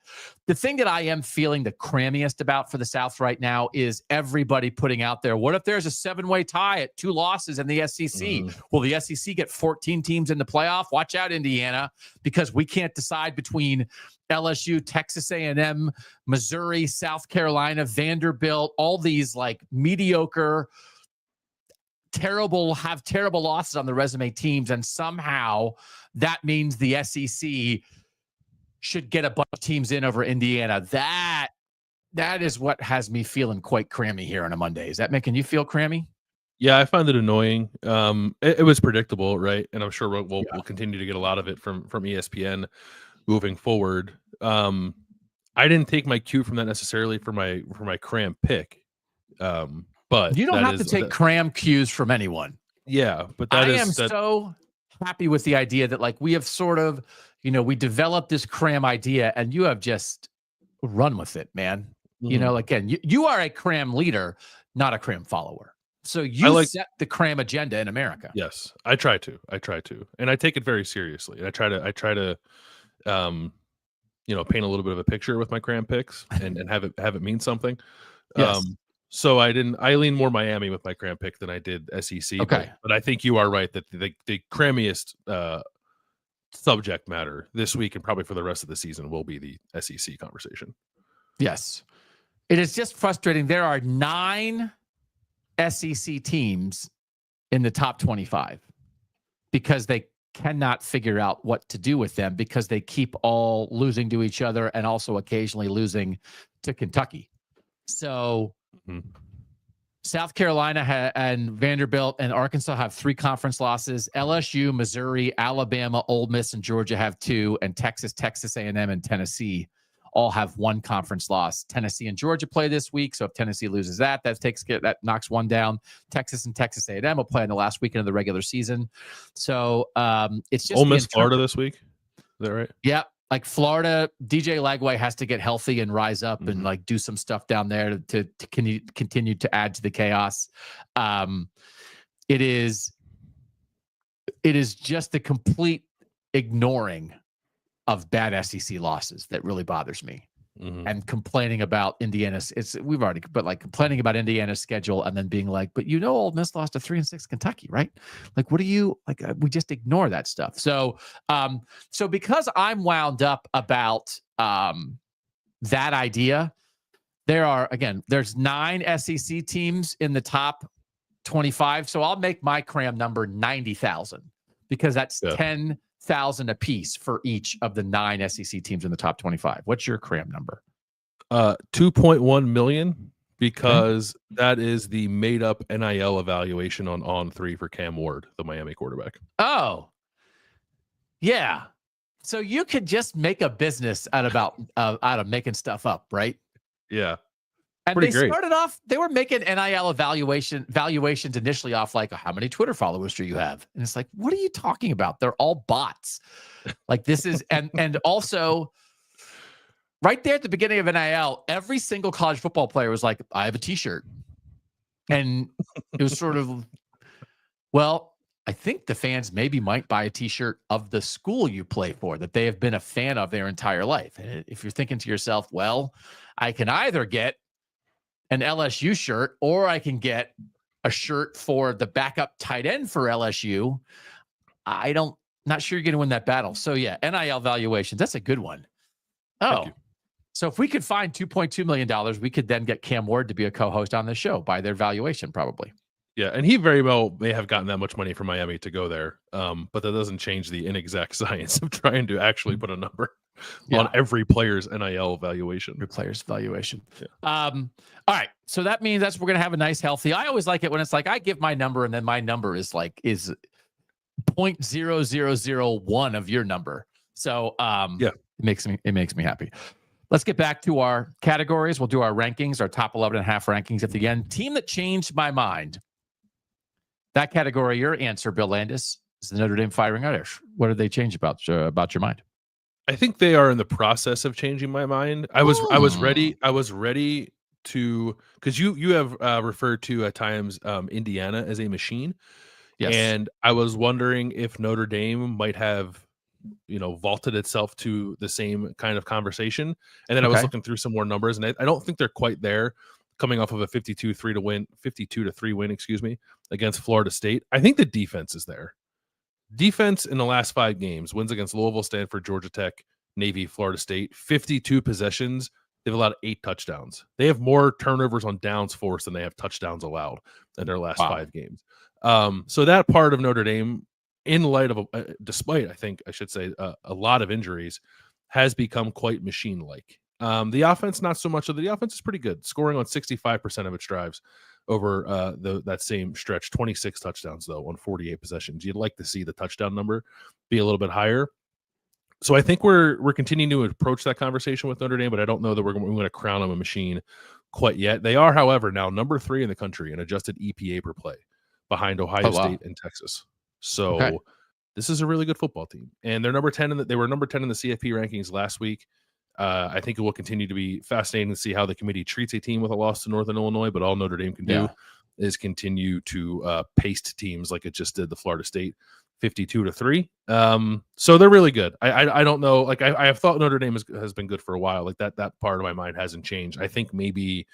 The thing that I am feeling the crammiest about for the South right now is everybody putting out there, what if there's a 7-way tie at 2 losses in the SEC? Will the SEC get 14 teams in the playoff? Watch out, Indiana, because we can't decide between LSU, Texas A&M, Missouri, South Carolina, Vanderbilt, all these like mediocre, terrible losses on the resume teams. And somehow that means the SEC should get a bunch of teams in over Indiana. That is what has me feeling quite crammy here on a Monday. Is that making you feel crammy? Yeah, I find it annoying. It was predictable, right? And I'm sure we'll continue to get a lot of it from ESPN moving forward. I didn't take my cue from that necessarily for my cram pick. But you don't have to take cram cues from anyone. Yeah, but I am so happy with the idea that like we have sort of, we developed this cram idea and you have just run with it, man. Again, you are a cram leader, not a cram follower. So you set the cram agenda in America. Yes, I try to, and I take it very seriously. And I try to, paint a little bit of a picture with my cram picks and have it mean something. Yes. So I lean more Miami with my cram pick than I did SEC. Okay. But I think you are right that the crammiest subject matter this week and probably for the rest of the season will be the SEC conversation. Yes. It is just frustrating. There are 9 SEC teams in the top 25 because they cannot figure out what to do with them because they keep all losing to each other and also occasionally losing to Kentucky. So South Carolina and Vanderbilt and Arkansas have 3 conference losses. LSU, Missouri, Alabama, Ole Miss, and Georgia have 2, and Texas A&M, and Tennessee all have 1 conference loss. Tennessee and Georgia play this week, so if Tennessee loses that knocks 1 down. Texas and Texas A&M will play in the last weekend of the regular season. So it's just Ole Miss, Florida this week. Is that right? Yeah. Like Florida, DJ Lagway has to get healthy and rise up and like do some stuff down there to continue to add to the chaos. It is just the complete ignoring of bad SEC losses that really bothers me. And complaining about Indiana's, complaining about Indiana's schedule and then being like, but Ole Miss lost to 3-6 Kentucky, right? Like, what do you like? We just ignore that stuff. So, so because I'm wound up about that idea, there's 9 SEC teams in the top 25. So I'll make my cram number 90,000 because that's 10,000 apiece for each of the 9 SEC teams in the top 25. What's your cram number? 2.1 million because that is the made up NIL evaluation on 3 for Cam Ward, the Miami quarterback. Oh, yeah. So you could just make a business out of making stuff up, right? Yeah. And they started off, they were making NIL valuations initially off like, how many Twitter followers do you have? And it's like, what are you talking about? They're all bots. Like this is, and also right there at the beginning of NIL, every single college football player was like, I have a t-shirt. And it was sort of, well, I think the fans maybe might buy a t-shirt of the school you play for that they have been a fan of their entire life. And if you're thinking to yourself, well, I can either get an LSU shirt or I can get a shirt for the backup tight end for LSU. Not sure you're going to win that battle. So yeah, NIL valuations. That's a good one. Oh, So if we could find $2.2 million, we could then get Cam Ward to be a co-host on the show by their valuation, probably. Yeah, and he very well may have gotten that much money from Miami to go there, but that doesn't change the inexact science of trying to actually put a number on every player's NIL valuation. Your player's valuation. Yeah. All right, so that means we're going to have a nice, healthy. I always like it when it's like I give my number and then my number is 0.0001 of your number. So it makes me happy. Let's get back to our categories. We'll do our rankings, our top 11.5 rankings at the end. Team that changed my mind. That category, your answer, Bill Landis, is the Notre Dame Fighting Irish. What did they change about your mind? I think they are in the process of changing my mind. I was ready to, because you have referred to at times Indiana as a machine. Yes. And I was wondering if Notre Dame might have, vaulted itself to the same kind of conversation. And then I was looking through some more numbers, and I don't think they're quite there, coming off of a 52-3 win, against Florida State. I think the defense is there. Defense in the last 5 games, wins against Louisville, Stanford, Georgia Tech, Navy, Florida State, 52 possessions. They've allowed 8 touchdowns. They have more turnovers on downs forced than they have touchdowns allowed in their last 5 games. So that part of Notre Dame, in light of, despite, I think I should say, a lot of injuries, has become quite machine-like. The offense, not so much. The offense is pretty good, scoring on 65% of its drives over that same stretch. 26 touchdowns, though, on 48 possessions. You'd like to see the touchdown number be a little bit higher. So I think we're continuing to approach that conversation with Notre Dame, but I don't know that we're going to crown them a machine quite yet. They are, however, now number 3 in the country in adjusted EPA per play, behind Ohio State and Texas. So this is a really good football team, and they're number 10 they were number 10 in the CFP rankings last week. I think it will continue to be fascinating to see how the committee treats a team with a loss to Northern Illinois, but all Notre Dame can do is continue to paste teams like it just did the Florida State 52-3. So they're really good. I don't know. Like I have thought Notre Dame has been good for a while. Like that part of my mind hasn't changed. I think maybe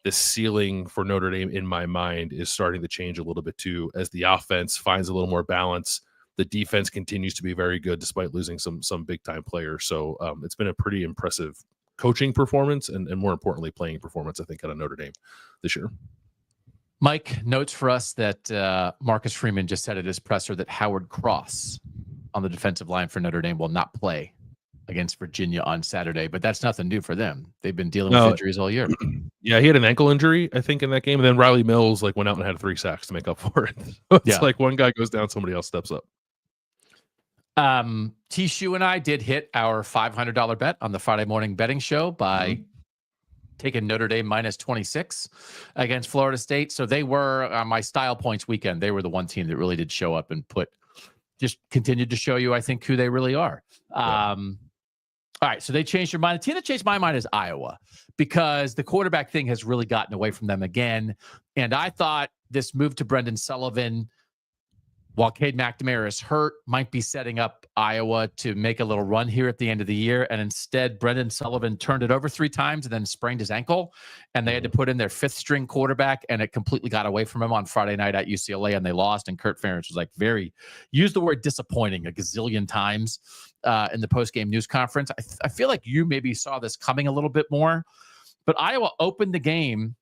the ceiling for Notre Dame in my mind is starting to change a little bit too, as the offense finds a little more balance. The defense continues to be very good despite losing some big time players. So it's been a pretty impressive coaching performance and more importantly, playing performance, I think, out of Notre Dame this year. Mike notes for us that Marcus Freeman just said at his presser that Howard Cross on the defensive line for Notre Dame will not play against Virginia on Saturday, but that's nothing new for them. They've been dealing with injuries all year. Yeah, he had an ankle injury, I think, in that game. And then Riley Mills went out and had 3 sacks to make up for it. So it's like one guy goes down, somebody else steps up. T-Shoe and I did hit our $500 bet on the Friday morning betting show by taking Notre Dame minus 26 against Florida State. So they were on my style points weekend. They were the one team that really did show up and just continued to show you, I think, who they really are. All right, so they changed your mind. The team that changed my mind is Iowa, because the quarterback thing has really gotten away from them again. And I thought this move to Brendan Sullivan, while Cade McNamara is hurt, might be setting up Iowa to make a little run here at the end of the year. And instead, Brendan Sullivan turned it over 3 times and then sprained his ankle. And they had to put in their 5th string quarterback, and it completely got away from him on Friday night at UCLA, and they lost. And Kurt Ferentz was used the word disappointing a gazillion times in the post-game news conference. I feel like you maybe saw this coming a little bit more, but Iowa opened the game.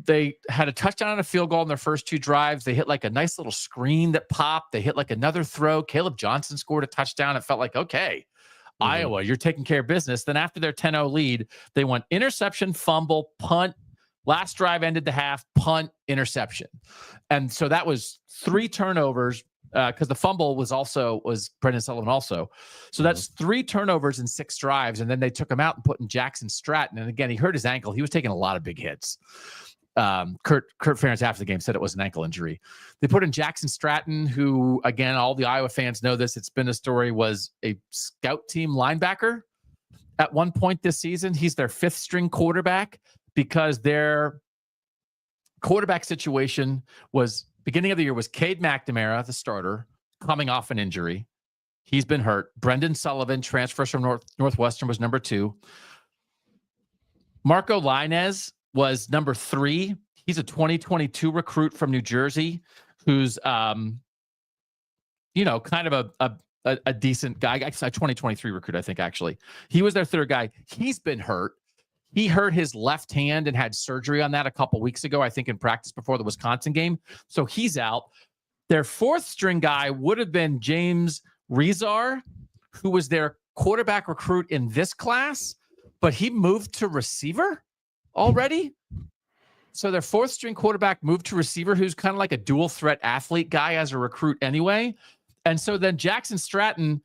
They had a touchdown and a field goal in their first 2 drives. They hit a nice little screen that popped. They hit another throw. Caleb Johnson scored a touchdown. It felt like, okay, Iowa, you're taking care of business. Then after their 10-0 lead, they went interception, fumble, punt. Last drive ended the half, punt, interception. And so that was 3 turnovers, because the fumble was Brendan Sullivan also. So that's 3 turnovers in 6 drives. And then they took him out and put in Jackson Stratton. And again, he hurt his ankle. He was taking a lot of big hits. Kurt Ferentz after the game said it was an ankle injury. They put in Jackson Stratton, who, again, all the Iowa fans know this. It's been a story, was a scout team linebacker at one point this season. He's their 5th string quarterback, because their quarterback situation was beginning of the year was Cade McNamara, the starter, coming off an injury. He's been hurt. Brendan Sullivan, transfers from Northwestern, was number 2. Marco Lainez was number 3. He's a 2022 recruit from New Jersey who's, kind of a decent guy, a 2023 recruit, I think, actually. He was their third guy. He's been hurt. He hurt his left hand and had surgery on that a couple weeks ago, I think, in practice before the Wisconsin game. So he's out. Their fourth string guy would have been James Rezar, who was their quarterback recruit in this class, but he moved to receiver already. So their fourth string quarterback moved to receiver, who's kind of like a dual threat athlete guy as a recruit anyway. And so then Jackson Stratton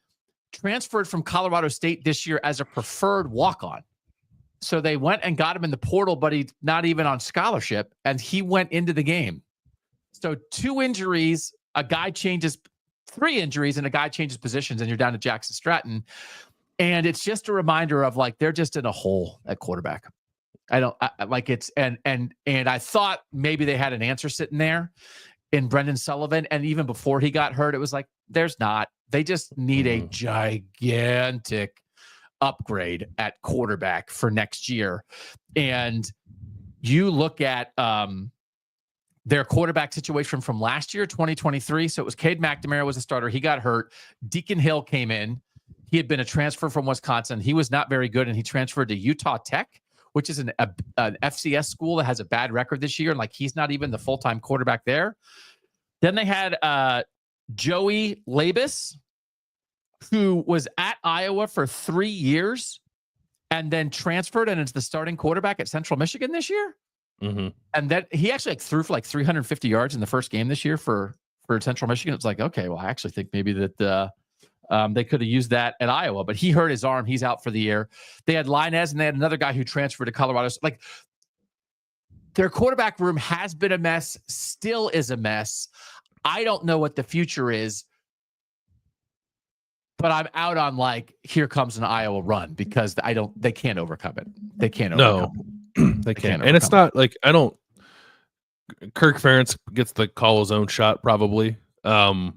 transferred from Colorado State this year as a preferred walk-on. So they went and got him in the portal, but he's not even on scholarship, and he went into the game. So 2 injuries, three injuries, and a guy changes positions, and you're down to Jackson Stratton. And it's just a reminder of like, they're just in a hole at quarterback. I thought maybe they had an answer sitting there in Brendan Sullivan. And even before he got hurt, it was like, there's not. They just need a gigantic upgrade at quarterback for next year. And you look at their quarterback situation from last year, 2023. So it was Cade McNamara was a starter. He got hurt. Deacon Hill came in. He had been a transfer from Wisconsin. He was not very good, and he transferred to Utah Tech, which is an FCS school that has a bad record this year. And like, he's not even the full-time quarterback there. Then they had Joey Labus, who was at Iowa for 3 years and then transferred and is the starting quarterback at Central Michigan this year. Mm-hmm. And that he actually threw for like 350 yards in the first game this year for Central Michigan. It's like, okay, well, I actually think maybe that they could have used that at Iowa, but he hurt his arm. He's out for the year. They had Linez, and they had another guy who transferred to Colorado. Like, their quarterback room has been a mess, still is a mess. I don't know what the future is, but I'm out on like, here comes an Iowa run, because they can't overcome it. They can't overcome it. They can't. And it's not like, Kirk Ferentz gets the call his own shot probably. And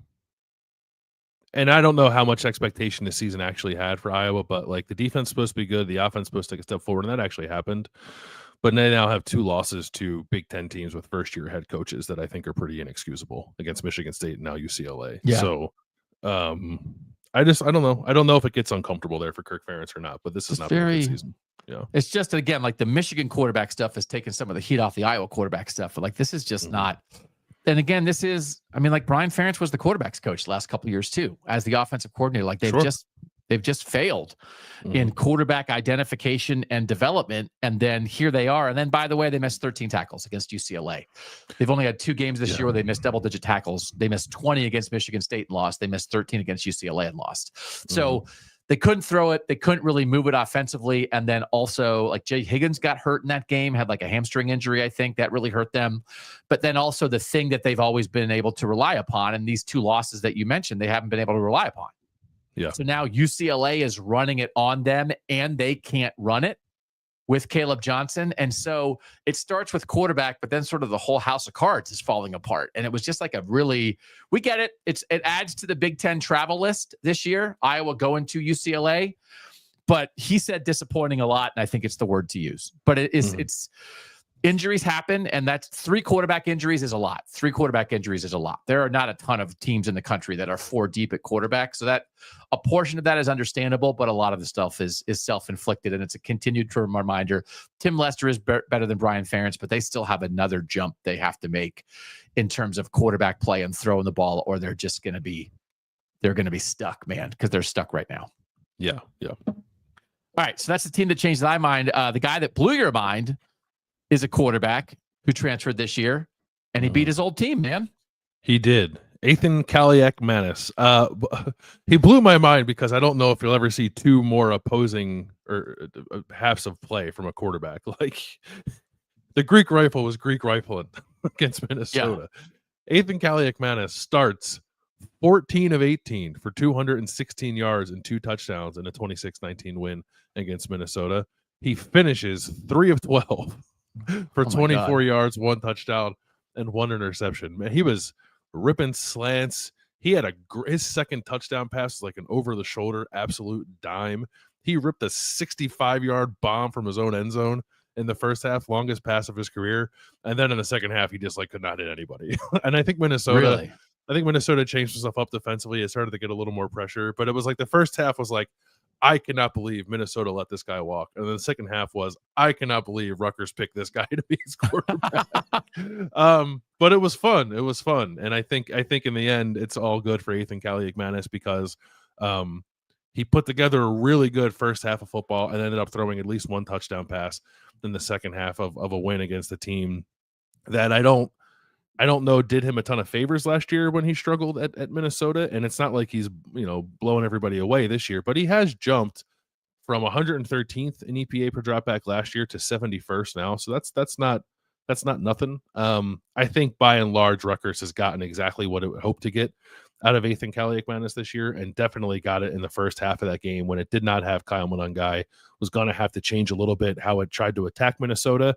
I don't know how much expectation this season actually had for Iowa, but like, the defense is supposed to be good. The offense is supposed to take a step forward, and that actually happened. But they now have 2 losses to Big Ten teams with first-year head coaches that I think are pretty inexcusable, against Michigan State and now UCLA. Yeah. So I don't know. I don't know if it gets uncomfortable there for Kirk Ferentz or not, but this is not very good season. Yeah. It's just, again, like, the Michigan quarterback stuff has taken some of the heat off the Iowa quarterback stuff. But like, this is just not. And again, this is, I mean, like, Brian Ferentz was the quarterback's coach the last couple of years too, as the offensive coordinator. Like, they've just failed in quarterback identification and development. And then here they are. And then, by the way, they missed 13 tackles against UCLA. They've only had 2 games this year where they missed double-digit tackles. They missed 20 against Michigan State and lost. They missed 13 against UCLA and lost. So they couldn't throw it. They couldn't really move it offensively. And then also, like, Jay Higgins got hurt in that game, had like a hamstring injury. I think that really hurt them. But then also the thing that they've always been able to rely upon, and these 2 losses that you mentioned, they haven't been able to rely upon. Yeah. So now UCLA is running it on them, and they can't run it with Caleb Johnson. And so it starts with quarterback, but then sort of the whole house of cards is falling apart. And it was just like we get it. It adds to the Big Ten travel list this year, Iowa going to UCLA, but he said disappointing a lot. And I think it's the word to use, but it's injuries happen, and that's 3 quarterback injuries is a lot. 3 quarterback injuries is a lot. There are not a ton of teams in the country that are 4 deep at quarterback. So that a portion of that is understandable, but a lot of the stuff is self-inflicted. And it's a continued reminder. Tim Lester is better than Brian Ferentz, but they still have another jump they have to make in terms of quarterback play and throwing the ball, or they're just going to be stuck, man, because they're stuck right now. Yeah. Yeah. All right. So that's the team that changed my mind. The guy that blew your mind is a quarterback who transferred this year, and he beat his old team, man. He did. Ethan Kaliak-Manis. He blew my mind because I don't know if you'll ever see 2 more opposing or halves of play from a quarterback. Like, the Greek rifle was Greek rifling against Minnesota. Yeah. Ethan Kaliak-Manis starts 14 of 18 for 216 yards and 2 touchdowns in a 26-19 win against Minnesota. He finishes 3 of 12 for 24 yards, 1 touchdown, and 1 interception. Man, he was ripping slants. He had his second touchdown pass was like an over-the-shoulder absolute dime. He ripped a 65-yard bomb from his own end zone in the first half, longest pass of his career. And then in the second half, he just like could not hit anybody. And I think Minnesota, I think Minnesota changed itself up defensively. It started to get a little more pressure, but it was like the first half was like, I cannot believe Minnesota let this guy walk. And then the second half was, I cannot believe Rutgers picked this guy to be his quarterback. But it was fun. It was fun. And I think in the end, it's all good for Ethan Kaliakmanis because he put together a really good first half of football and ended up throwing at least one touchdown pass in the second half of a win against a team that I don't know did him a ton of favors last year when he struggled at Minnesota. And it's not like he's, blowing everybody away this year, but he has jumped from 113th in EPA per dropback last year to 71st now. So that's not nothing. I think by and large, Rutgers has gotten exactly what it would hope to get out of Ethan Kaliakmanis this year, and definitely got it in the first half of that game when it did not have Kyle Monangai. Was going to have to change a little bit how it tried to attack Minnesota.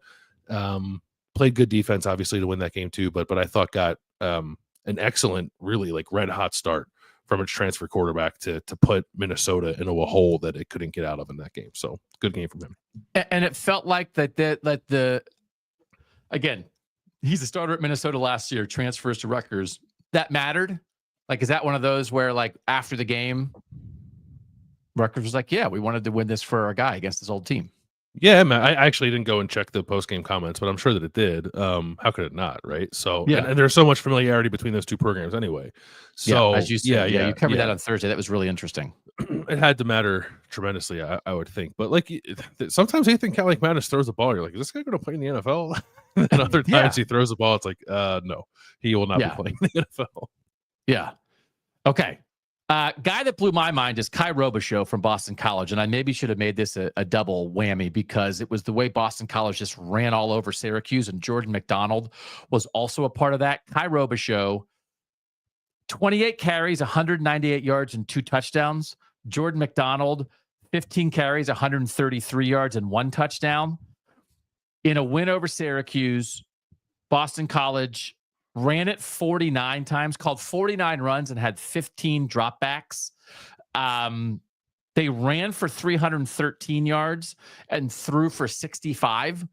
Played good defense, obviously, to win that game too, but I thought got an excellent, really like red hot start from its transfer quarterback to put Minnesota into a hole that it couldn't get out of in that game. So good game from him. And it felt like again, he's a starter at Minnesota last year, transfers to Rutgers. That mattered. Like, is that one of those where, like, after the game, Rutgers was like, yeah, we wanted to win this for our guy against his old team? Yeah, man, I actually didn't go and check the post-game comments, but I'm sure that it did. How could it not, right? So, yeah. And there's so much familiarity between those two programs anyway. So, as you said, you covered that on Thursday. That was really interesting. It had to matter tremendously, I would think. But, like, sometimes Ethan Kaliakmanis throws the ball. You're like, is this guy going to play in the NFL? And other times he throws the ball. It's like, no, he will not be playing in the NFL. Yeah. Okay. Guy that blew my mind is Kai Robichaux from Boston College. And I maybe should have made this a double whammy because it was the way Boston College just ran all over Syracuse, and Jordan McDonald was also a part of that. Kai Robichaux, 28 carries, 198 yards, and 2 touchdowns. Jordan McDonald, 15 carries, 133 yards, and 1 touchdown. In a win over Syracuse, Boston College ran it 49 times, called 49 runs, and had 15 dropbacks. They ran for 313 yards and threw for 65.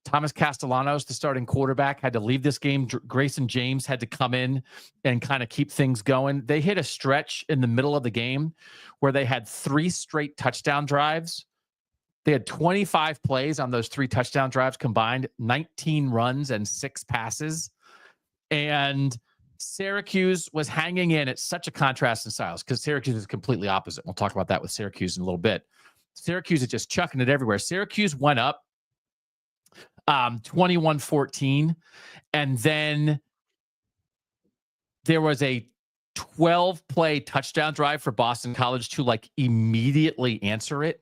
Thomas Castellanos, the starting quarterback, had to leave this game. Grayson James had to come in and kind of keep things going. They hit a stretch in the middle of the game where they had 3 straight touchdown drives. They had 25 plays on those 3 touchdown drives combined, 19 runs and 6 passes. And Syracuse was hanging in at such a contrast in styles because Syracuse is completely opposite. We'll talk about that with Syracuse in a little bit. Syracuse is just chucking it everywhere. Syracuse went up 21-14. And then there was a 12-play touchdown drive for Boston College to like immediately answer it.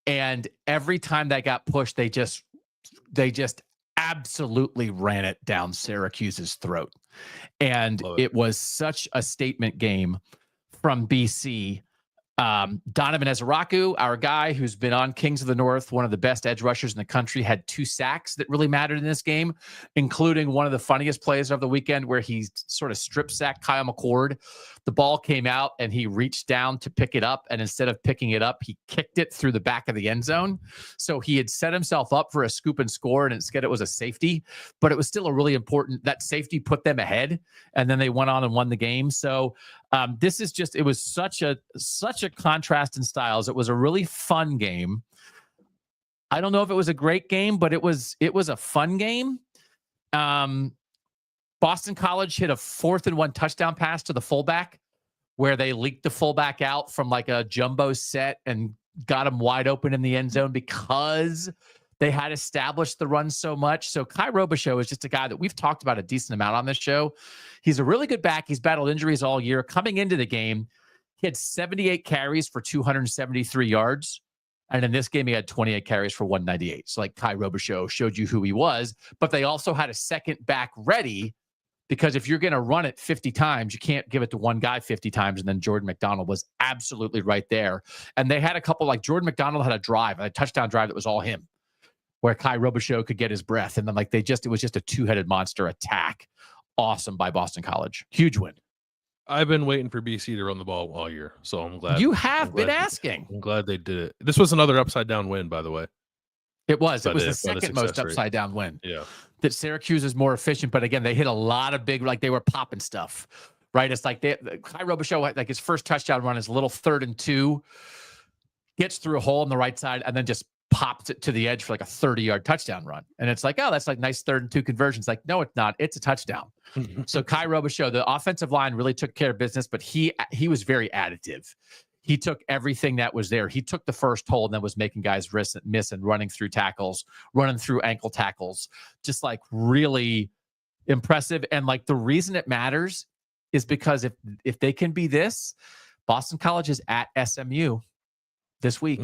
And every time that got pushed, they just absolutely ran it down Syracuse's throat. And it was such a statement game from BC. Donovan Ezeraku, our guy who's been on Kings of the North, one of the best edge rushers in the country, had 2 sacks that really mattered in this game, including one of the funniest plays of the weekend where he sort of strip sacked Kyle McCord. The ball came out and he reached down to pick it up, and instead of picking it up, he kicked it through the back of the end zone. So he had set himself up for a scoop and score, and instead it was a safety, but it was still a really important, that safety put them ahead, and then they went on and won the game. So this is just, it was such a contrast in styles. It was a really fun game. I don't know if it was a great game, but it was a fun game. Boston College hit a 4th and 1 touchdown pass to the fullback where they leaked the fullback out from like a jumbo set and got him wide open in the end zone because they had established the run so much. So Kai Robichaux is just a guy that we've talked about a decent amount on this show. He's a really good back. He's battled injuries all year. Coming into the game, he had 78 carries for 273 yards. And in this game, he had 28 carries for 198. So like Kai Robichaux showed you who he was, but they also had a second back ready because if you're going to run it 50 times, you can't give it to one guy 50 times. And then Jordan McDonald was absolutely right there. And they had a couple, like Jordan McDonald had a touchdown drive that was all him, where Kai Robichaux could get his breath. And then like it was just a 2-headed monster attack. Awesome by Boston College. Huge win. I've been waiting for BC to run the ball all year, so I'm glad. You have been asking. I'm glad they did it. This was another upside down win, by the way. It was by the the second most success rate. upside down win. Yeah. That Syracuse is more efficient, but again, they hit a lot of big, like they were popping stuff, right? It's like Kai Robichaux, like his first touchdown run is a little 3rd and 2, gets through a hole on the right side, and then just pops it to the edge for like a 30-yard touchdown run. And it's like, oh, that's like nice 3rd and 2 conversions. Like, no, it's not. It's a touchdown. So Kai Robichaux, the offensive line really took care of business, but he was very additive. He took everything that was there. He took the first hole and then was making guys miss and running through tackles, running through ankle tackles, just like really impressive. And like the reason it matters is because if they can be this, Boston College is at SMU this week.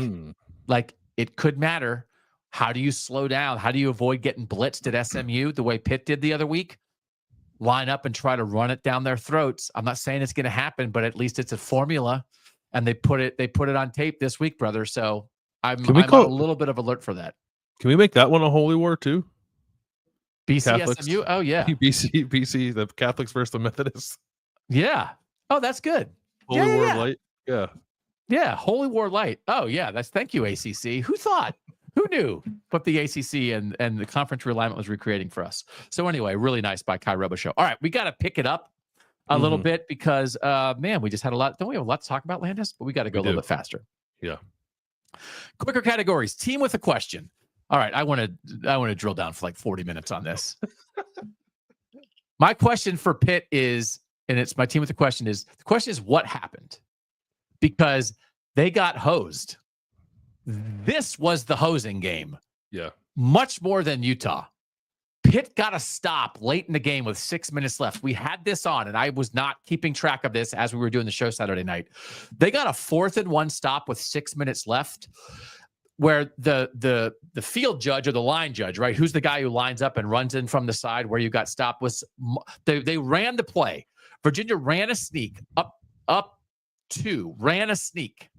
Like it could matter. How do you slow down? How do you avoid getting blitzed at SMU the way Pitt did the other week? Line up and try to run it down their throats. I'm not saying it's going to happen, but at least it's a formula. And they put it on tape this week, brother. So I'm on a little bit of alert for that. Can we make that one a holy war too? BC Catholics. SMU? Oh yeah. BC, the Catholics versus the Methodists. Yeah. Oh, that's good. Holy War Light. Yeah. Yeah. Holy War Light. Oh yeah. Thank you, ACC. Who thought? Who knew what the ACC and the conference realignment was recreating for us? So anyway, really nice by Kai Robichaux. All right, we got to pick it up a little bit because, man, we just had a lot. Don't we have a lot to talk about, Landis? But we got to go a little bit faster. Yeah. Quicker categories. Team with a question. All right, I want to drill down for like 40 minutes on this. My question for Pitt is, and it's my team with a question is, the question is what happened? Because they got hosed. This was the hosing game. Yeah. Much more than Utah. Pitt got a stop late in the game with 6 minutes left. We had this on, and I was not keeping track of this as we were doing the show Saturday night. They got a 4th and 1 stop with 6 minutes left, where the field judge or the line judge, right? Who's the guy who lines up and runs in from the side where you got stopped? They ran the play. Virginia ran a sneak ran a sneak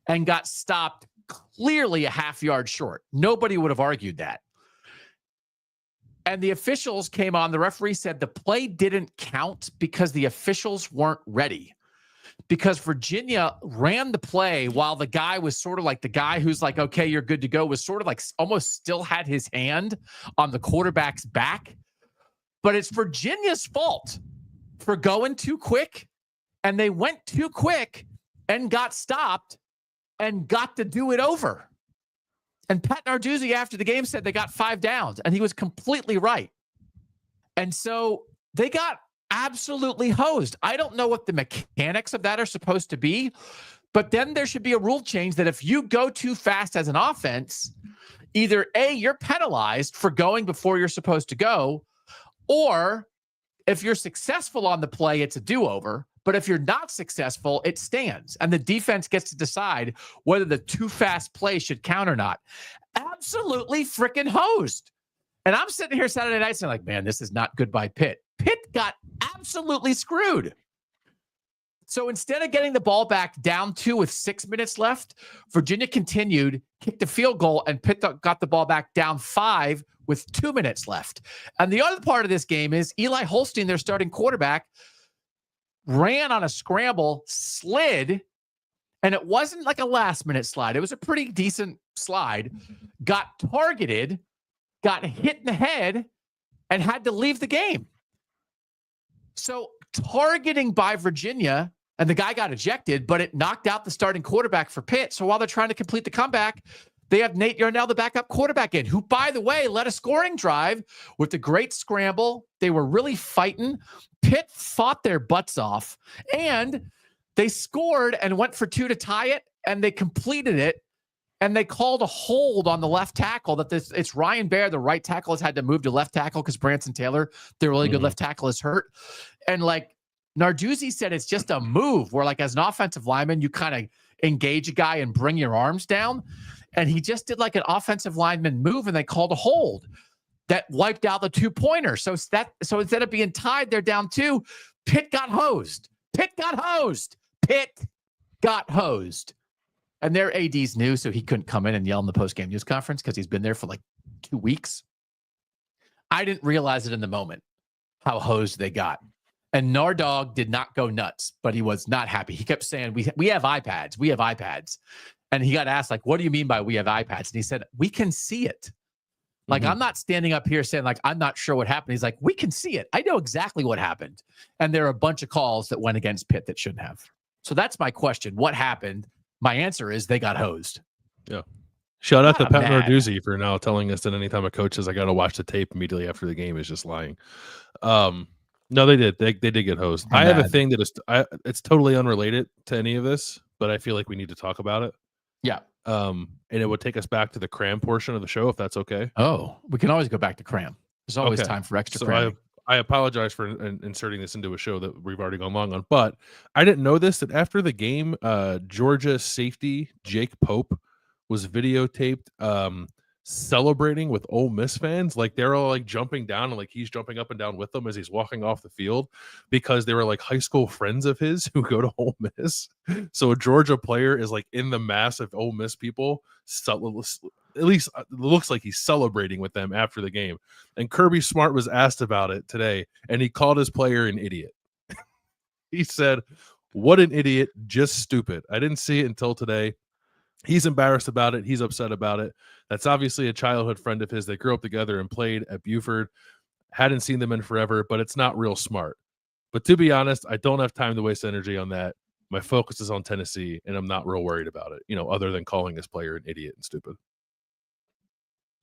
and got stopped clearly a half yard short. Nobody would have argued that. And the officials came on. The referee said the play didn't count because the officials weren't ready. Because Virginia ran the play while the guy was sort of like the guy who's like, okay, you're good to go, was sort of like almost still had his hand on the quarterback's back. But it's Virginia's fault for going too quick. And they went too quick and got stopped and got to do it over. And Pat Narduzzi after the game said they got 5 downs, and he was completely right. And so they got absolutely hosed. I don't know what the mechanics of that are supposed to be, but then there should be a rule change that if you go too fast as an offense, either A, you're penalized for going before you're supposed to go, or if you're successful on the play, it's a do-over. But if you're not successful, it stands. And the defense gets to decide whether the too fast play should count or not. Absolutely freaking hosed. And I'm sitting here Saturday night saying, like, man, this is not good by Pitt. Pitt got absolutely screwed. So instead of getting the ball back down 2 with 6 minutes left, Virginia continued, kicked a field goal, and Pitt got the ball back down 5 with 2 minutes left. And the other part of this game is Eli Holstein, their starting quarterback, ran on a scramble, slid, and it wasn't like a last-minute slide. It was a pretty decent slide, got targeted, got hit in the head, and had to leave the game. So targeting by Virginia, and the guy got ejected, but it knocked out the starting quarterback for Pitt. So while they're trying to complete the comeback, they have Nate Yarnell, the backup quarterback in, who, by the way, led a scoring drive with the great scramble. They were really fighting. Pitt fought their butts off, and they scored and went for 2 to tie it, and they completed it, and they called a hold on the left tackle. It's Ryan Baer, the right tackle, has had to move to left tackle because Branson Taylor, their really good left tackle, is hurt. And like Narduzzi said, it's just a move where, like, as an offensive lineman, you kind of engage a guy and bring your arms down. And he just did like an offensive lineman move, and they called a hold that wiped out the 2-pointer. So instead of being tied, they're down 2. Pitt got hosed. Pitt got hosed. Pitt got hosed. And their AD's new, so he couldn't come in and yell in the post-game news conference because he's been there for like 2 weeks. I didn't realize it in the moment how hosed they got. And Nardog did not go nuts, but he was not happy. He kept saying, we have iPads. We have iPads. And he got asked, like, what do you mean by we have iPads? And he said, we can see it. Like, I'm not standing up here saying, like, I'm not sure what happened. He's like, we can see it. I know exactly what happened. And there are a bunch of calls that went against Pitt that shouldn't have. So that's my question. What happened? My answer is they got hosed. Yeah. Shout out to Pat mad. Narduzzi for now telling us that anytime a coach says I got to watch the tape immediately after the game is just lying. No, they did. They did get hosed. I have a thing that is it's totally unrelated to any of this, but I feel like we need to talk about it. Yeah. And it would take us back to the cram portion of the show, if that's okay. Oh, we can always go back to cram. There's always time for extra cramming. I apologize for inserting this into a show that we've already gone long on, but I didn't know this, that after the game, Georgia safety Jake Pope was videotaped celebrating with Ole Miss fans. Like, they're all like jumping down, and like he's jumping up and down with them as he's walking off the field, because they were like high school friends of his who go to Ole Miss. So a Georgia player is like in the mass of Ole Miss people, at least it looks like he's celebrating with them after the game. And Kirby Smart was asked about it today, and he called his player an idiot. He said, "What an idiot, just stupid. I didn't see it until today." He's embarrassed about it. He's upset about it. That's obviously a childhood friend of his. They grew up together and played at Buford. Hadn't seen them in forever, but it's not real smart. But to be honest, I don't have time to waste energy on that. My focus is on Tennessee, and I'm not real worried about it, other than calling his player an idiot and stupid.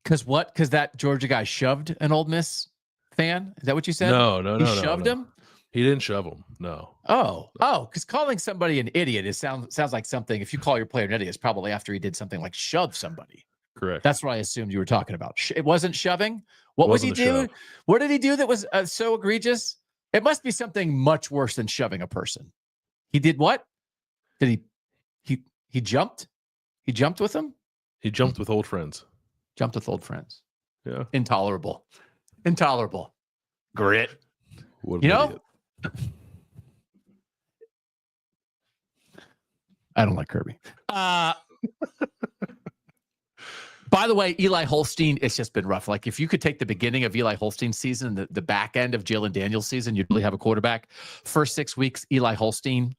Because what? Because that Georgia guy shoved an Ole Miss fan? Is that what you said? No. He shoved him? He didn't shove him. No. Oh, because calling somebody an idiot sounds like something. If you call your player an idiot, it's probably after he did something like shove somebody. Correct. That's what I assumed you were talking about. It wasn't shoving. What was he doing? What did he do that was so egregious? It must be something much worse than shoving a person. He did what? Did he jumped? He jumped with him? He jumped with old friends. Jumped with old friends. Yeah. Intolerable. Grit. What an idiot. I don't like Kirby. By the way, Eli Holstein, it's just been rough. Like, if you could take the beginning of Eli Holstein's season, the back end of Jalen Daniels' season, you'd really have a quarterback. First 6 weeks, Eli Holstein,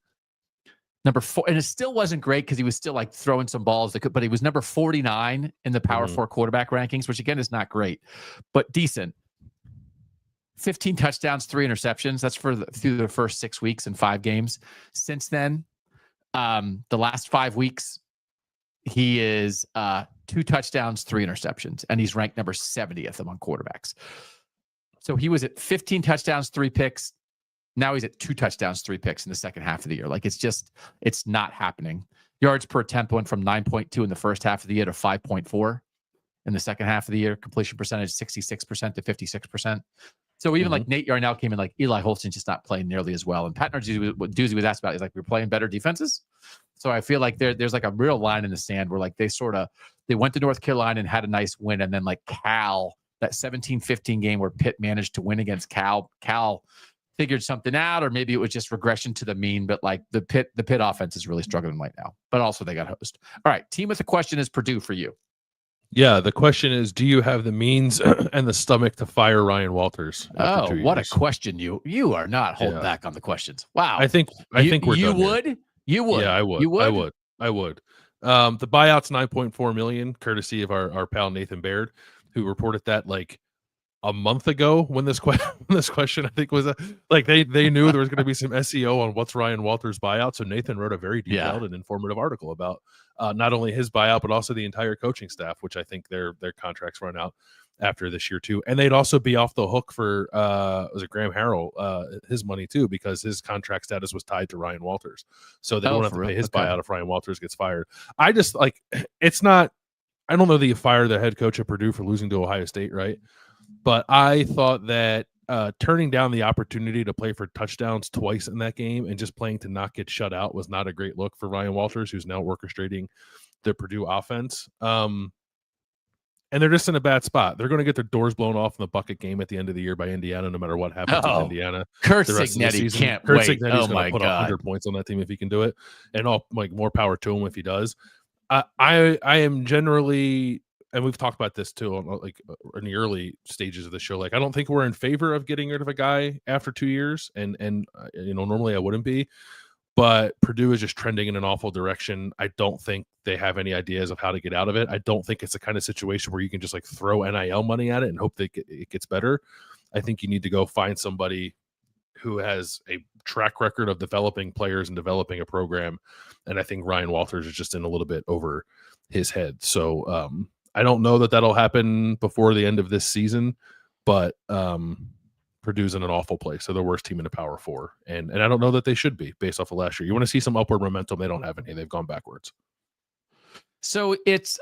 number 4, and it still wasn't great because he was still like throwing some balls, but he was number 49 in the Power 4 quarterback rankings, which again is not great, but decent. 15 touchdowns, 3 interceptions. That's through the first 6 weeks and 5 games. Since then, the last 5 weeks, he is 2 touchdowns, 3 interceptions, and he's ranked number 70th among quarterbacks. So he was at 15 touchdowns, 3 picks. Now he's at 2 touchdowns, 3 picks in the second half of the year. Like, it's not happening. Yards per attempt went from 9.2 in the first half of the year to 5.4 in the second half of the year. Completion percentage 66% to 56%. So even like Nate Yarnell came in, like Eli Holstein's just not playing nearly as well. And Pat Narduzzi was asked about, he's like, we're playing better defenses. So I feel like there's like a real line in the sand where like they went to North Carolina and had a nice win. And then like Cal, that 17-15 game where Pitt managed to win against Cal figured something out, or maybe it was just regression to the mean. But like the Pitt offense is really struggling right now. But also they got hosed. All right, team with a question is Purdue for you. Yeah, the question is, do you have the means and the stomach to fire Ryan Walters? Oh, what a question! You are not holding back on the questions. Wow. I think we're done. You would. Yeah, I would. You would. I would. The buyout's $9.4 million, courtesy of our pal Nathan Baird, who reported that like a month ago when this question I think was like they knew there was going to be some SEO on what's Ryan Walters' buyout. So Nathan wrote a very detailed and informative article about not only his buyout but also the entire coaching staff, which I think their contracts run out after this year too. And they'd also be off the hook for was it Graham Harrell his money too, because his contract status was tied to Ryan Walters. So they don't have to pay his buyout if Ryan Walters gets fired. I just like it's not I don't know that you fire the head coach at Purdue for losing to Ohio State, right? But I thought that turning down the opportunity to play for touchdowns twice in that game and just playing to not get shut out was not a great look for Ryan Walters, who's now orchestrating the Purdue offense. And they're just in a bad spot. They're going to get their doors blown off in the bucket game at the end of the year by Indiana, no matter what happens with Indiana. Kurt Cignetti can't wait. Cignetti's going to put 100 points on that team if he can do it, and more power to him if he does. I am generally, and we've talked about this too, like in the early stages of the show. Like, I don't think we're in favor of getting rid of a guy after 2 years, and normally I wouldn't be, but Purdue is just trending in an awful direction. I don't think they have any ideas of how to get out of it. I don't think it's the kind of situation where you can just like throw NIL money at it and hope that it gets better. I think you need to go find somebody who has a track record of developing players and developing a program. And I think Ryan Walters is just in a little bit over his head. So I don't know that that'll happen before the end of this season, but Purdue's in an awful place. They're the worst team in the Power Four. And I don't know that they should be based off of last year. You want to see some upward momentum. They don't have any. They've gone backwards. So it's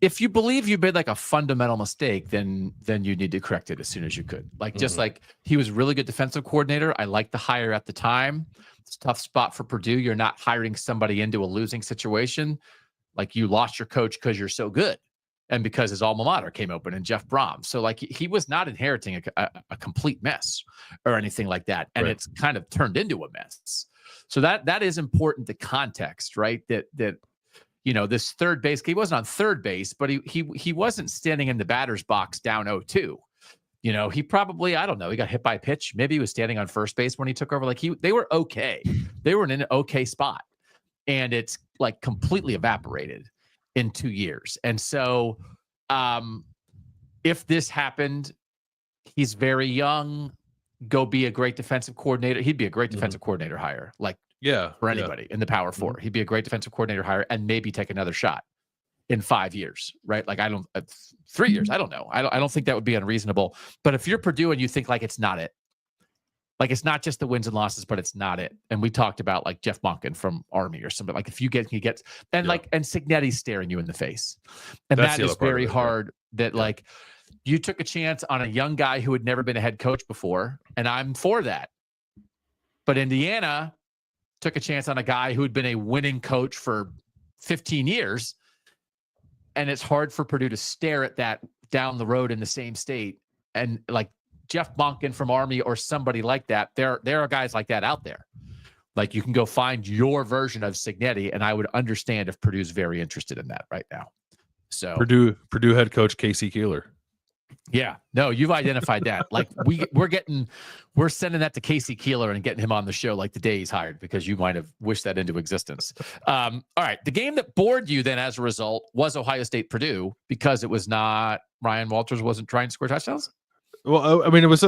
if you believe you made like a fundamental mistake, then you need to correct it as soon as you could. Like just like he was a really good defensive coordinator. I liked the hire at the time. It's a tough spot for Purdue. You're not hiring somebody into a losing situation. Like you lost your coach because you're so good and because his alma mater came open and Jeff Brom. So like he was not inheriting a complete mess or anything like that. And it's kind of turned into a mess. So that is important, the context, right? That you know, this third base, he wasn't on third base, but he wasn't standing in the batter's box down 0-2. You know, he probably, I don't know, he got hit by a pitch. Maybe he was standing on first base when he took over. Like they were okay. They were in an okay spot. And it's like completely evaporated in 2 years. And so if this happened, he's very young, go be a great defensive coordinator. He'd be a great defensive coordinator hire. Like, for anybody in the Power Four, he'd be a great defensive coordinator hire and maybe take another shot in 5 years, right? Like 3 years, I don't know. I don't think that would be unreasonable. But if you're Purdue and you think like it's not it, like it's not just the wins and losses, but it's not it. And we talked about like Jeff Monken from Army or something. Like if he gets and Signetti's staring you in the face, and that is very hard. That like you took a chance on a young guy who had never been a head coach before, and I'm for that. But Indiana took a chance on a guy who had been a winning coach for 15 years. And it's hard for Purdue to stare at that down the road in the same state. And like Jeff Monken from Army or somebody like that, there are guys like that out there. Like you can go find your version of Signetti, and I would understand if Purdue's very interested in that right now. So Purdue head coach Casey Keeler. Yeah, no, you've identified that. Like we're sending that to Casey Keeler and getting him on the show like the day he's hired, because you might have wished that into existence. All right. The game that bored you then as a result was Ohio State Purdue, because it was not Ryan Walters wasn't trying to score touchdowns. Well, I mean, it was.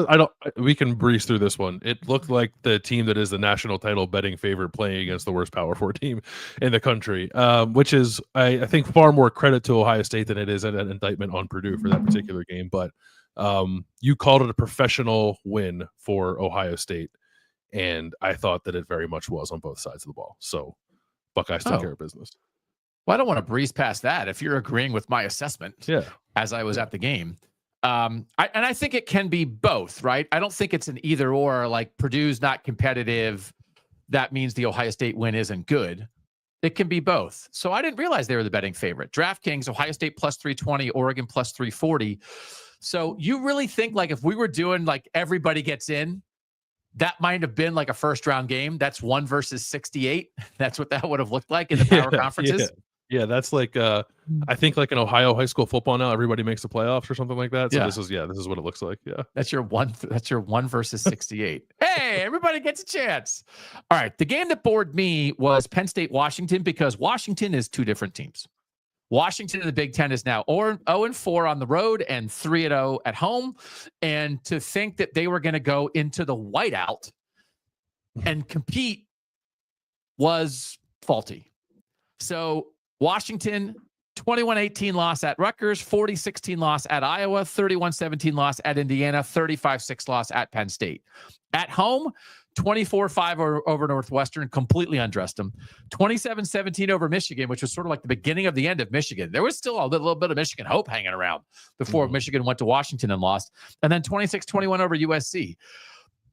We can breeze through this one. It looked like the team that is the national title betting favorite playing against the worst Power Four team in the country, which is, I think, far more credit to Ohio State than it is an indictment on Purdue for that particular game. But you called it a professional win for Ohio State, and I thought that it very much was on both sides of the ball. So Buckeyes took care of business. Well, I don't want to breeze past that if you're agreeing with my assessment. As I was at the game. I think it can be both, right? I don't think it's an either or, like Purdue's not competitive. That means the Ohio State win isn't good. It can be both. So I didn't realize they were the betting favorite. DraftKings, Ohio State plus 320, Oregon plus 340. So you really think like if we were doing like everybody gets in, that might have been like a first round game. That's 1 versus 68. That's what that would have looked like in the power conferences. Yeah, that's like I think like in Ohio high school football now, everybody makes the playoffs or something like that. So this is what it looks like. Yeah. That's your 1 versus 68. Hey, everybody gets a chance. All right. The game that bored me was Penn State Washington, because Washington is two different teams. Washington in the Big Ten is now 0-4 on the road and 3-0 at home. And to think that they were going to go into the whiteout and compete was faulty. So Washington, 21-18 loss at Rutgers, 40-16 loss at Iowa, 31-17 loss at Indiana, 35-6 loss at Penn State. At home, 24-5 over Northwestern, completely undressed them. 27-17 over Michigan, which was sort of like the beginning of the end of Michigan. There was still a little bit of Michigan hope hanging around before Michigan went to Washington and lost. And then 26-21 over USC.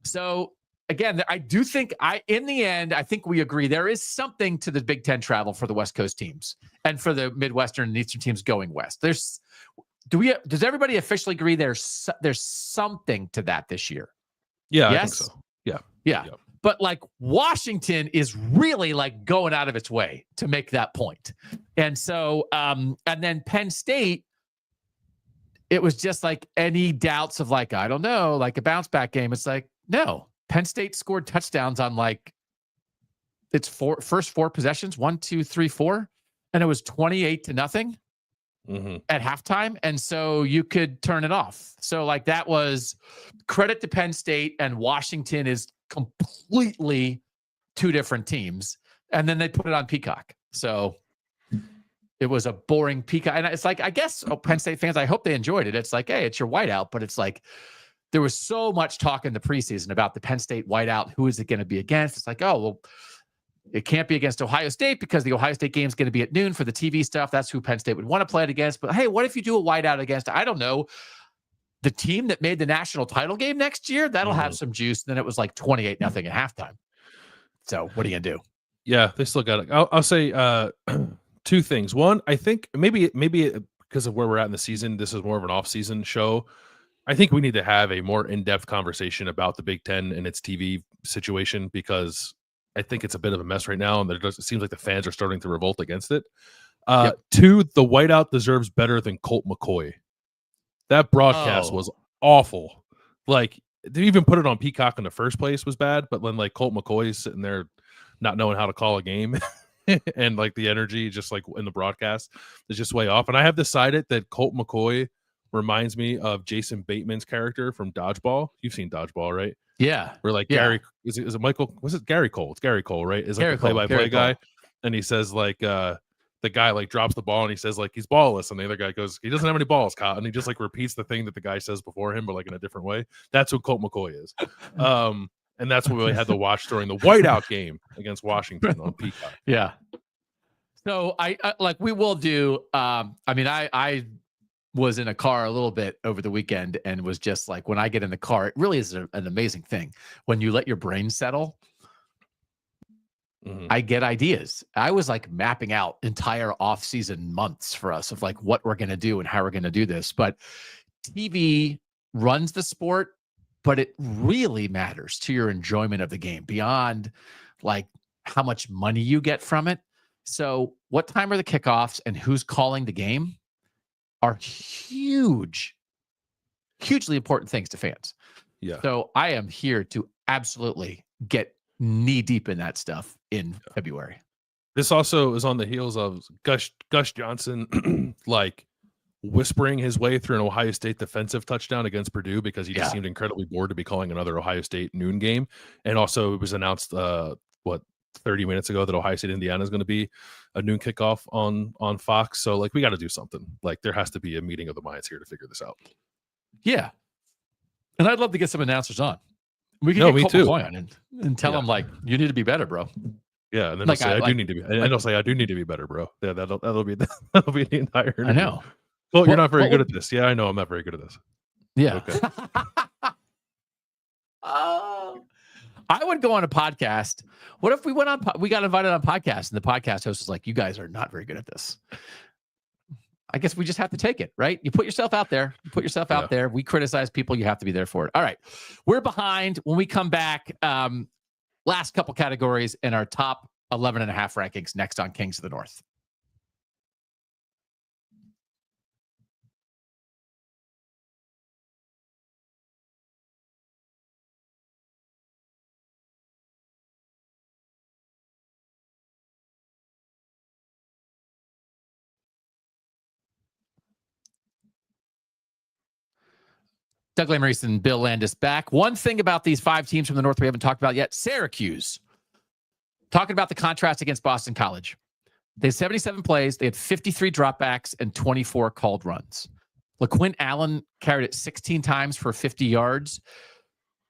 So again, I do think in the end, I think we agree there is something to the Big Ten travel for the West Coast teams and for the Midwestern and Eastern teams going west. Does everybody officially agree there's something to that this year? Yeah, yes? I think so. Yeah. But like Washington is really like going out of its way to make that point. And so, and then Penn State, it was just like any doubts of like, I don't know, like a bounce back game. It's like, no, Penn State scored touchdowns on like its first 4 possessions, 1, 2, 3, 4, and it was 28-0 at halftime. And so you could turn it off. So like that was credit to Penn State, and Washington is completely 2 different teams. And then they put it on Peacock. So it was a boring Peacock. And it's like, I guess Penn State fans, I hope they enjoyed it. It's like, hey, it's your whiteout, but it's like, there was so much talk in the preseason about the Penn State whiteout. Who is it going to be against? It's like, oh, well, it can't be against Ohio State because the Ohio State game is going to be at noon for the TV stuff. That's who Penn State would want to play it against. But hey, what if you do a whiteout against, I don't know, the team that made the national title game next year? That'll have some juice. Then it was like 28-0 at halftime. So what are you going to do? Yeah, they still got it. I'll say 2 things. One, I think maybe because of where we're at in the season, this is more of an off-season show. I think we need to have a more in-depth conversation about the Big Ten and its TV situation, because I think it's a bit of a mess right now, and it seems like the fans are starting to revolt against it. 2, the whiteout deserves better than Colt McCoy. That broadcast was awful. Like, to even put it on Peacock in the first place was bad, but when like Colt McCoy is sitting there not knowing how to call a game and like the energy just like in the broadcast is just way off. And I have decided that Colt McCoy reminds me of Jason Bateman's character from Dodgeball. You've seen Dodgeball, right? Yeah. Where like Gary, is it Michael? Was it Gary Cole? It's Gary Cole, right? Is like Gary the play-by-play guy. Cole. And he says like, the guy like drops the ball and he says like he's ballless, and the other guy goes, he doesn't have any balls, Kyle, and he just like repeats the thing that the guy says before him, but like in a different way. That's who Colt McCoy is. And that's what we had to watch during the whiteout game against Washington on Peacock. Yeah. So I like we will do. I mean, I was in a car a little bit over the weekend and was just like, when I get in the car, it really is an amazing thing when you let your brain settle. I get ideas. I was like mapping out entire off-season months for us of like what we're going to do and how we're going to do this. But TV runs the sport, but it really matters to your enjoyment of the game beyond like how much money you get from it. So what time are the kickoffs and who's calling the game are hugely important things to fans. Yeah. So I am here to absolutely get knee deep in that stuff in February. This also is on the heels of Gus Johnson like whispering his way through an Ohio State defensive touchdown against Purdue because he just seemed incredibly bored to be calling another Ohio State noon game. And also it was announced 30 minutes ago that Ohio State Indiana is going to be a noon kickoff on Fox. So like we got to do something. Like there has to be a meeting of the minds here to figure this out. Yeah. And I'd love to get some announcers on. We can get Colt McCoy on and tell them like, you need to be better, bro. Yeah, and then like, I do need to be. And they'll say, I do need to be better, bro. Yeah, that'll be the entire interview. I know. Well, you're not very good at this. Yeah, I know. I'm not very good at this. Yeah. Okay. I would go on a podcast. What if we got invited on podcast and the podcast host was like, you guys are not very good at this. I guess we just have to take it, right? You put yourself out there. Out there. We criticize people. You have to be there for it. All right. We're behind. When we come back, last couple categories in our top 11.5 rankings next on Kings of the North. Doug Lesmerises and Bill Landis back. One thing about these 5 teams from the North we haven't talked about yet, Syracuse. Talking about the contrast against Boston College. They had 77 plays. They had 53 dropbacks and 24 called runs. LaQuint Allen carried it 16 times for 50 yards.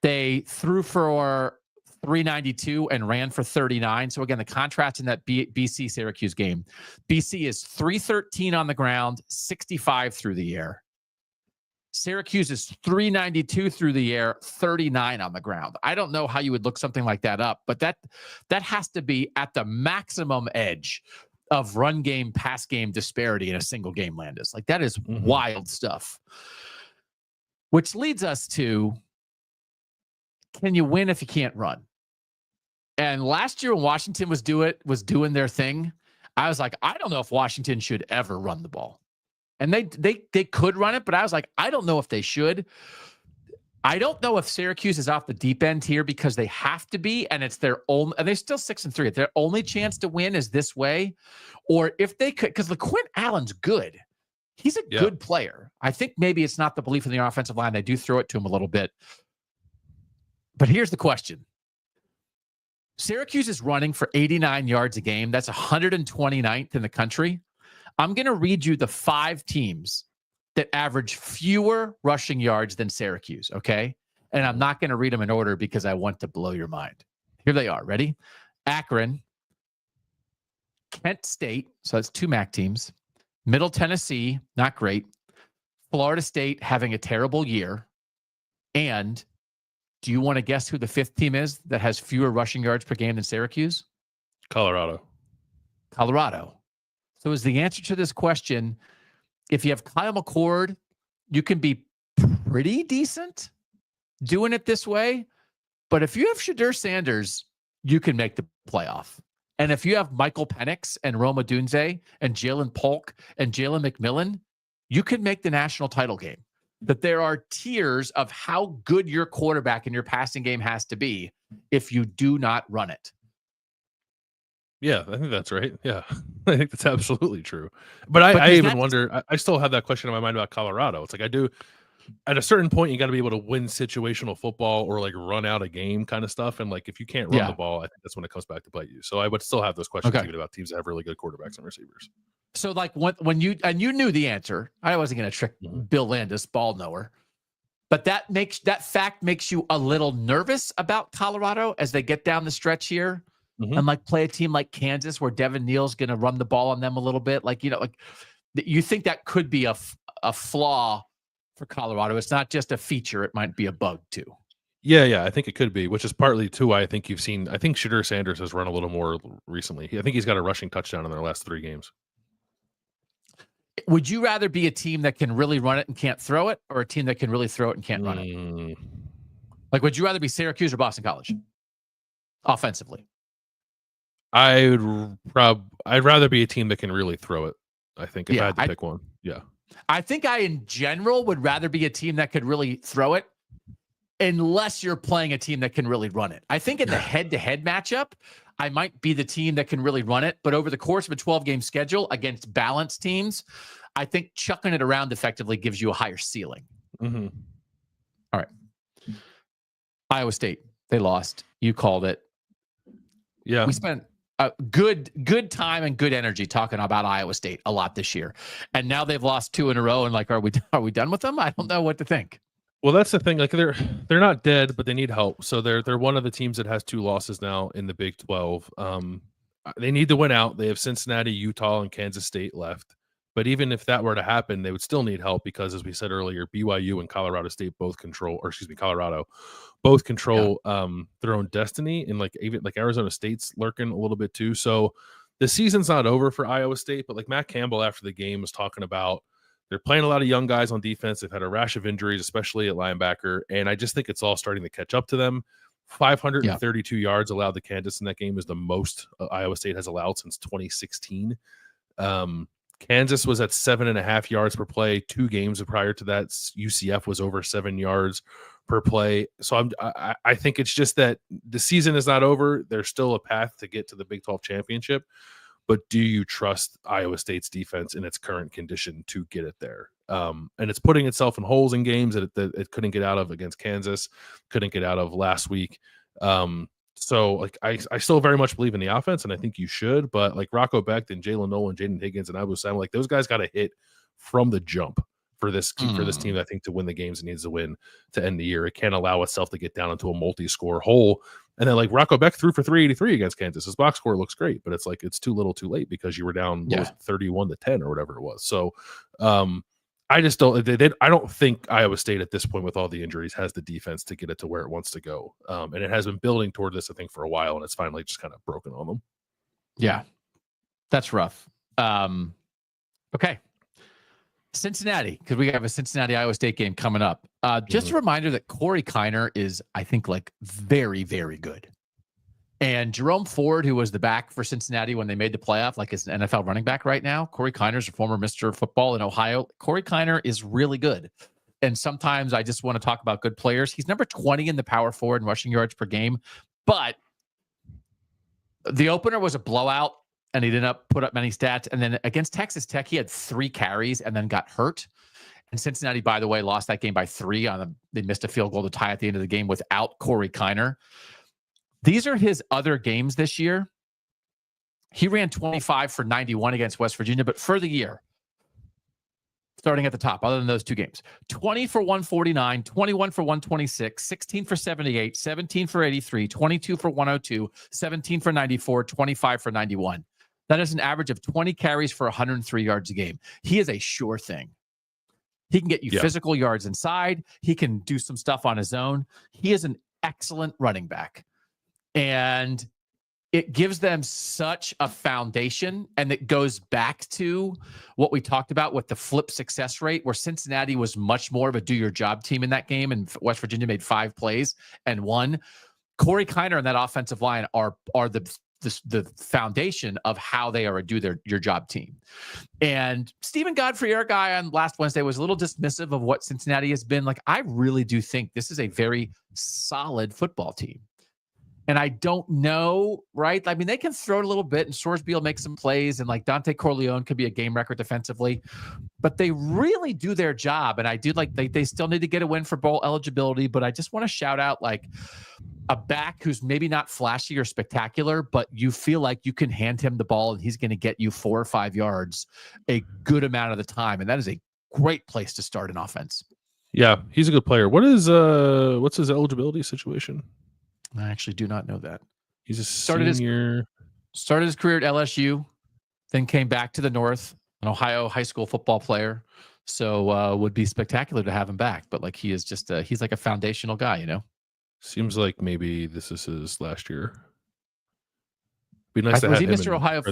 They threw for 392 and ran for 39. So again, the contrast in that BC-Syracuse game. BC is 313 on the ground, 65 through the air. Syracuse is 392 through the air, 39 on the ground. I don't know how you would look something like that up, but that has to be at the maximum edge of run game, pass game disparity in a single game, Landis. Like that is wild stuff. Which leads us to, can you win if you can't run? And last year when Washington was doing their thing, I was like, I don't know if Washington should ever run the ball. And they could run it, but I was like, I don't know if they should. I don't know if Syracuse is off the deep end here because they have to be, and it's their own, and they're still 6-3. Their only chance to win is this way, or if they could, because LaQuint Allen's good. He's a good player. I think maybe it's not the belief in the offensive line. They do throw it to him a little bit. But here's the question. Syracuse is running for 89 yards a game. That's 129th in the country. I'm going to read you the 5 teams that average fewer rushing yards than Syracuse, okay? And I'm not going to read them in order because I want to blow your mind. Here they are. Ready? Akron, Kent State, so that's 2 MAC teams. Middle Tennessee, not great. Florida State having a terrible year. And do you want to guess who the 5th team is that has fewer rushing yards per game than Syracuse? Colorado. So is the answer to this question, if you have Kyle McCord, you can be pretty decent doing it this way. But if you have Shedeur Sanders, you can make the playoff. And if you have Michael Penix and Roma Dunze and Jalen Polk and Jalen McMillan, you can make the national title game. That there are tiers of how good your quarterback and your passing game has to be if you do not run it. Yeah, I think that's right. Yeah, I think that's absolutely true. But I even wonder, I still have that question in my mind about Colorado. It's like I do, at a certain point, you got to be able to win situational football or like run out a game kind of stuff. And like if you can't run the ball, I think that's when it comes back to bite you. So I would still have those questions even about teams that have really good quarterbacks and receivers. So like when you knew the answer, I wasn't going to trick Bill Landis, ball knower, but that fact makes you a little nervous about Colorado as they get down the stretch here and like play a team like Kansas where Devin Neal's going to run the ball on them a little bit. Like, you think that could be a flaw for Colorado. It's not just a feature. It might be a bug too. Yeah, I think it could be, which is partly too why I think you've seen, I think Shedeur Sanders has run a little more recently. I think he's got a rushing touchdown in their last 3 games. Would you rather be a team that can really run it and can't throw it, or a team that can really throw it and can't run it? Like, would you rather be Syracuse or Boston College offensively? I'd rather be a team that can really throw it. I think if I had to pick one. Yeah. I think I, in general, would rather be a team that could really throw it unless you're playing a team that can really run it. I think in the head-to-head matchup, I might be the team that can really run it. But over the course of a 12-game schedule against balanced teams, I think chucking it around effectively gives you a higher ceiling. All right. Iowa State, they lost. You called it. Yeah. We spent a good time and good energy talking about Iowa State a lot this year. And now they've lost 2 in a row. And like, are we done with them? I don't know what to think. Well, that's the thing. Like they're not dead, but they need help. So they're one of the teams that has 2 losses now in the Big 12. They need to win out. They have Cincinnati, Utah, and Kansas State left. But even if that were to happen, they would still need help because, as we said earlier, BYU and Colorado State Colorado both control their own destiny, and even Arizona State's lurking a little bit too. So the season's not over for Iowa State. But like Matt Campbell after the game was talking about, they're playing a lot of young guys on defense. They've had a rash of injuries, especially at linebacker, and I just think it's all starting to catch up to them. 532 yards allowed to Kansas in that game is the most Iowa State has allowed since 2016. Kansas was at 7.5 yards per play 2 games prior to that. UCF was over 7 yards per play. So I think it's just that the season is not over. There's still a path to get to the Big 12 championship. But do you trust Iowa State's defense in its current condition to get it there? And it's putting itself in holes in games that it couldn't get out of against Kansas, couldn't get out of last week. So like I still very much believe in the offense, and I think you should. But like Rocco Becht and Jalen Nolan, Jaden Higgins, and Abu Sam, like those guys got to hit from the jump for this team. I think to win the games it needs to win to end the year. It can't allow itself to get down into a multi-score hole. And then like Rocco Becht threw for 383 against Kansas. His box score looks great, but it's like it's too little, too late because you were down 31-10 or whatever it was. So I just don't. I don't think Iowa State at this point, with all the injuries, has the defense to get it to where it wants to go. And it has been building toward this, I think, for a while, and it's finally just kind of broken on them. Yeah, that's rough. Okay, Cincinnati, because we have a Cincinnati Iowa State game coming up. Just a reminder that Corey Kiner is, I think, like very, very good. And Jerome Ford, who was the back for Cincinnati when they made the playoff, like is an NFL running back right now. Corey Kiner's a former Mr. Football in Ohio. Corey Kiner is really good. and sometimes I just want to talk about good players. He's number 20 in the power forward in rushing yards per game, but the opener was a blowout and he didn't put up many stats. And then against Texas Tech, he had 3 carries and then got hurt. And Cincinnati, by the way, lost that game by 3 they missed a field goal to tie at the end of the game without Corey Kiner. These are his other games this year. He ran 25 for 91 against West Virginia, but for the year, starting at the top, other than those 2 games, 20 for 149, 21 for 126, 16 for 78, 17 for 83, 22 for 102, 17 for 94, 25 for 91. That is an average of 20 carries for 103 yards a game. He is a sure thing. He can get you physical yards inside. He can do some stuff on his own. He is an excellent running back. And it gives them such a foundation, and it goes back to what we talked about with the flip success rate, where Cincinnati was much more of a do-your-job team in that game, and West Virginia made 5 plays and won. Corey Kiner and that offensive line are the foundation of how they are a do-your-job team. And Stephen Godfrey, our guy on last Wednesday, was a little dismissive of what Cincinnati has been. Like, I really do think this is a very solid football team. And I don't know, right? I mean, they can throw it a little bit, and Sorsby will make some plays, and like Dante Corleone could be a game record defensively, but they really do their job. And I do like they still need to get a win for bowl eligibility, but I just want to shout out like a back who's maybe not flashy or spectacular, but you feel like you can hand him the ball and he's going to get you 4 or 5 yards a good amount of the time. And that is a great place to start an offense. Yeah, he's a good player. What's his eligibility situation? I actually do not know that. He's a senior. Started his career at LSU, then came back to the North, an Ohio high school football player. So would be spectacular to have him back. But like he is just he's like a foundational guy, you know? Seems like maybe this is his last year. Be nice to have was he him Mr. Ohio?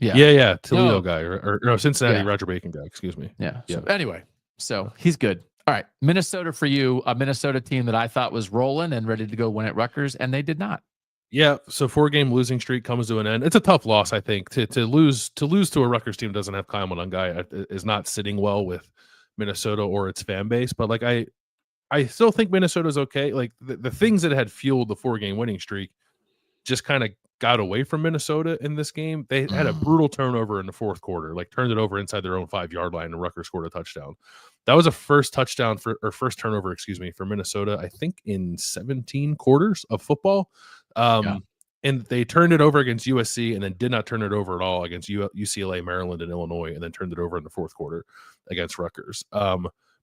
Yeah. Toledo guy or no, Cincinnati Roger Bacon guy. Excuse me. Yeah. So anyway, so he's good. All right, Minnesota for you, a Minnesota team that I thought was rolling and ready to go win at Rutgers, and they did not. Yeah, so 4-game losing streak comes to an end. It's a tough loss, I think. To lose to a Rutgers team that doesn't have Kyle Monangai is not sitting well with Minnesota or its fan base. But like I still think Minnesota's okay. Like the things that had fueled the 4-game winning streak just kind of got away from Minnesota in this game. They had a brutal turnover in the 4th quarter, like turned it over inside their own 5-yard line, and Rutgers scored a touchdown. That was a first turnover, for Minnesota, I think in 17 quarters of football. And they turned it over against USC and then did not turn it over at all against UCLA, Maryland, and Illinois, and then turned it over in the 4th quarter against Rutgers.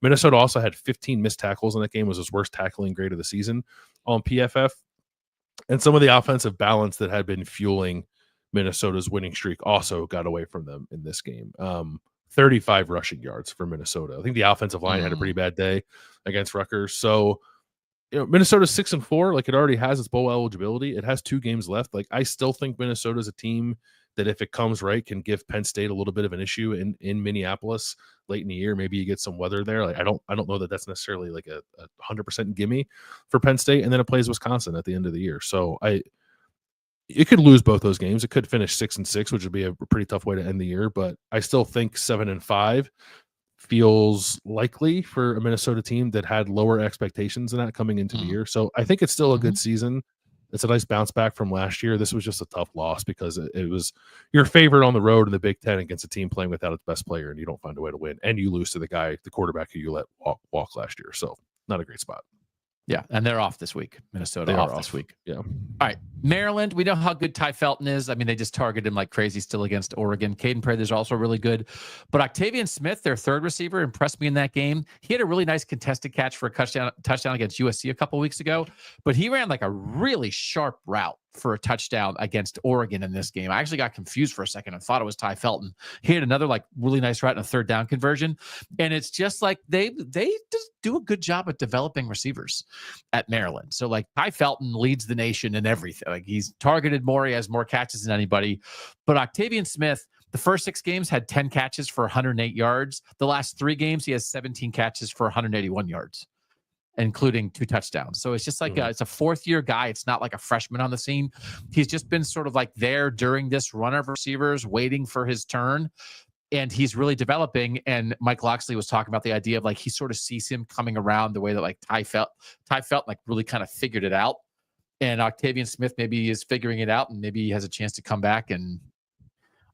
Minnesota also had 15 missed tackles in that game. It was his worst tackling grade of the season on PFF. And some of the offensive balance that had been fueling Minnesota's winning streak also got away from them in this game. 35 rushing yards for Minnesota. I think the offensive line had a pretty bad day against Rutgers. So, Minnesota's 6-4. Like, it already has its bowl eligibility. It has 2 games left. Like, I still think Minnesota's a team that, if it comes right, can give Penn State a little bit of an issue in Minneapolis late in the year. Maybe you get some weather there. Like, I don't know that that's necessarily like a 100% gimme for Penn State. And then it plays Wisconsin at the end of the year. So it could lose both those games. It could finish 6-6, which would be a pretty tough way to end the year. But I still think 7-5 feels likely for a Minnesota team that had lower expectations than that coming into the year. So I think it's still a good season. It's a nice bounce back from last year. This was just a tough loss because it was your favorite on the road in the Big Ten against a team playing without its best player, and you don't find a way to win. And you lose to the quarterback who you let walk last year. So not a great spot. Yeah, and they're off this week. Minnesota off this week. Yeah. All right, Maryland. We know how good Ty Felton is. I mean, they just targeted him like crazy still against Oregon. Caden Prather's also really good. But Octavian Smith, their 3rd receiver, impressed me in that game. He had a really nice contested catch for a touchdown against USC a couple weeks ago. But he ran like a really sharp route for a touchdown against Oregon in this game. I actually got confused for a second and thought it was Ty Felton. He had another like really nice route in a 3rd down conversion. And it's just like they just do a good job at developing receivers at Maryland. So like Ty Felton leads the nation in everything. Like he's targeted more. He has more catches than anybody. But Octavian Smith, the first 6 games had 10 catches for 108 yards. The last 3 games, he has 17 catches for 181 yards, including 2 touchdowns. So it's just like it's a 4th-year guy. It's not like a freshman on the scene. He's just been sort of like there during this run of receivers, waiting for his turn. and he's really developing. And Mike Loxley was talking about the idea of like he sort of sees him coming around the way that like Ty felt like really kind of figured it out. And Octavian Smith maybe is figuring it out, and maybe he has a chance to come back. And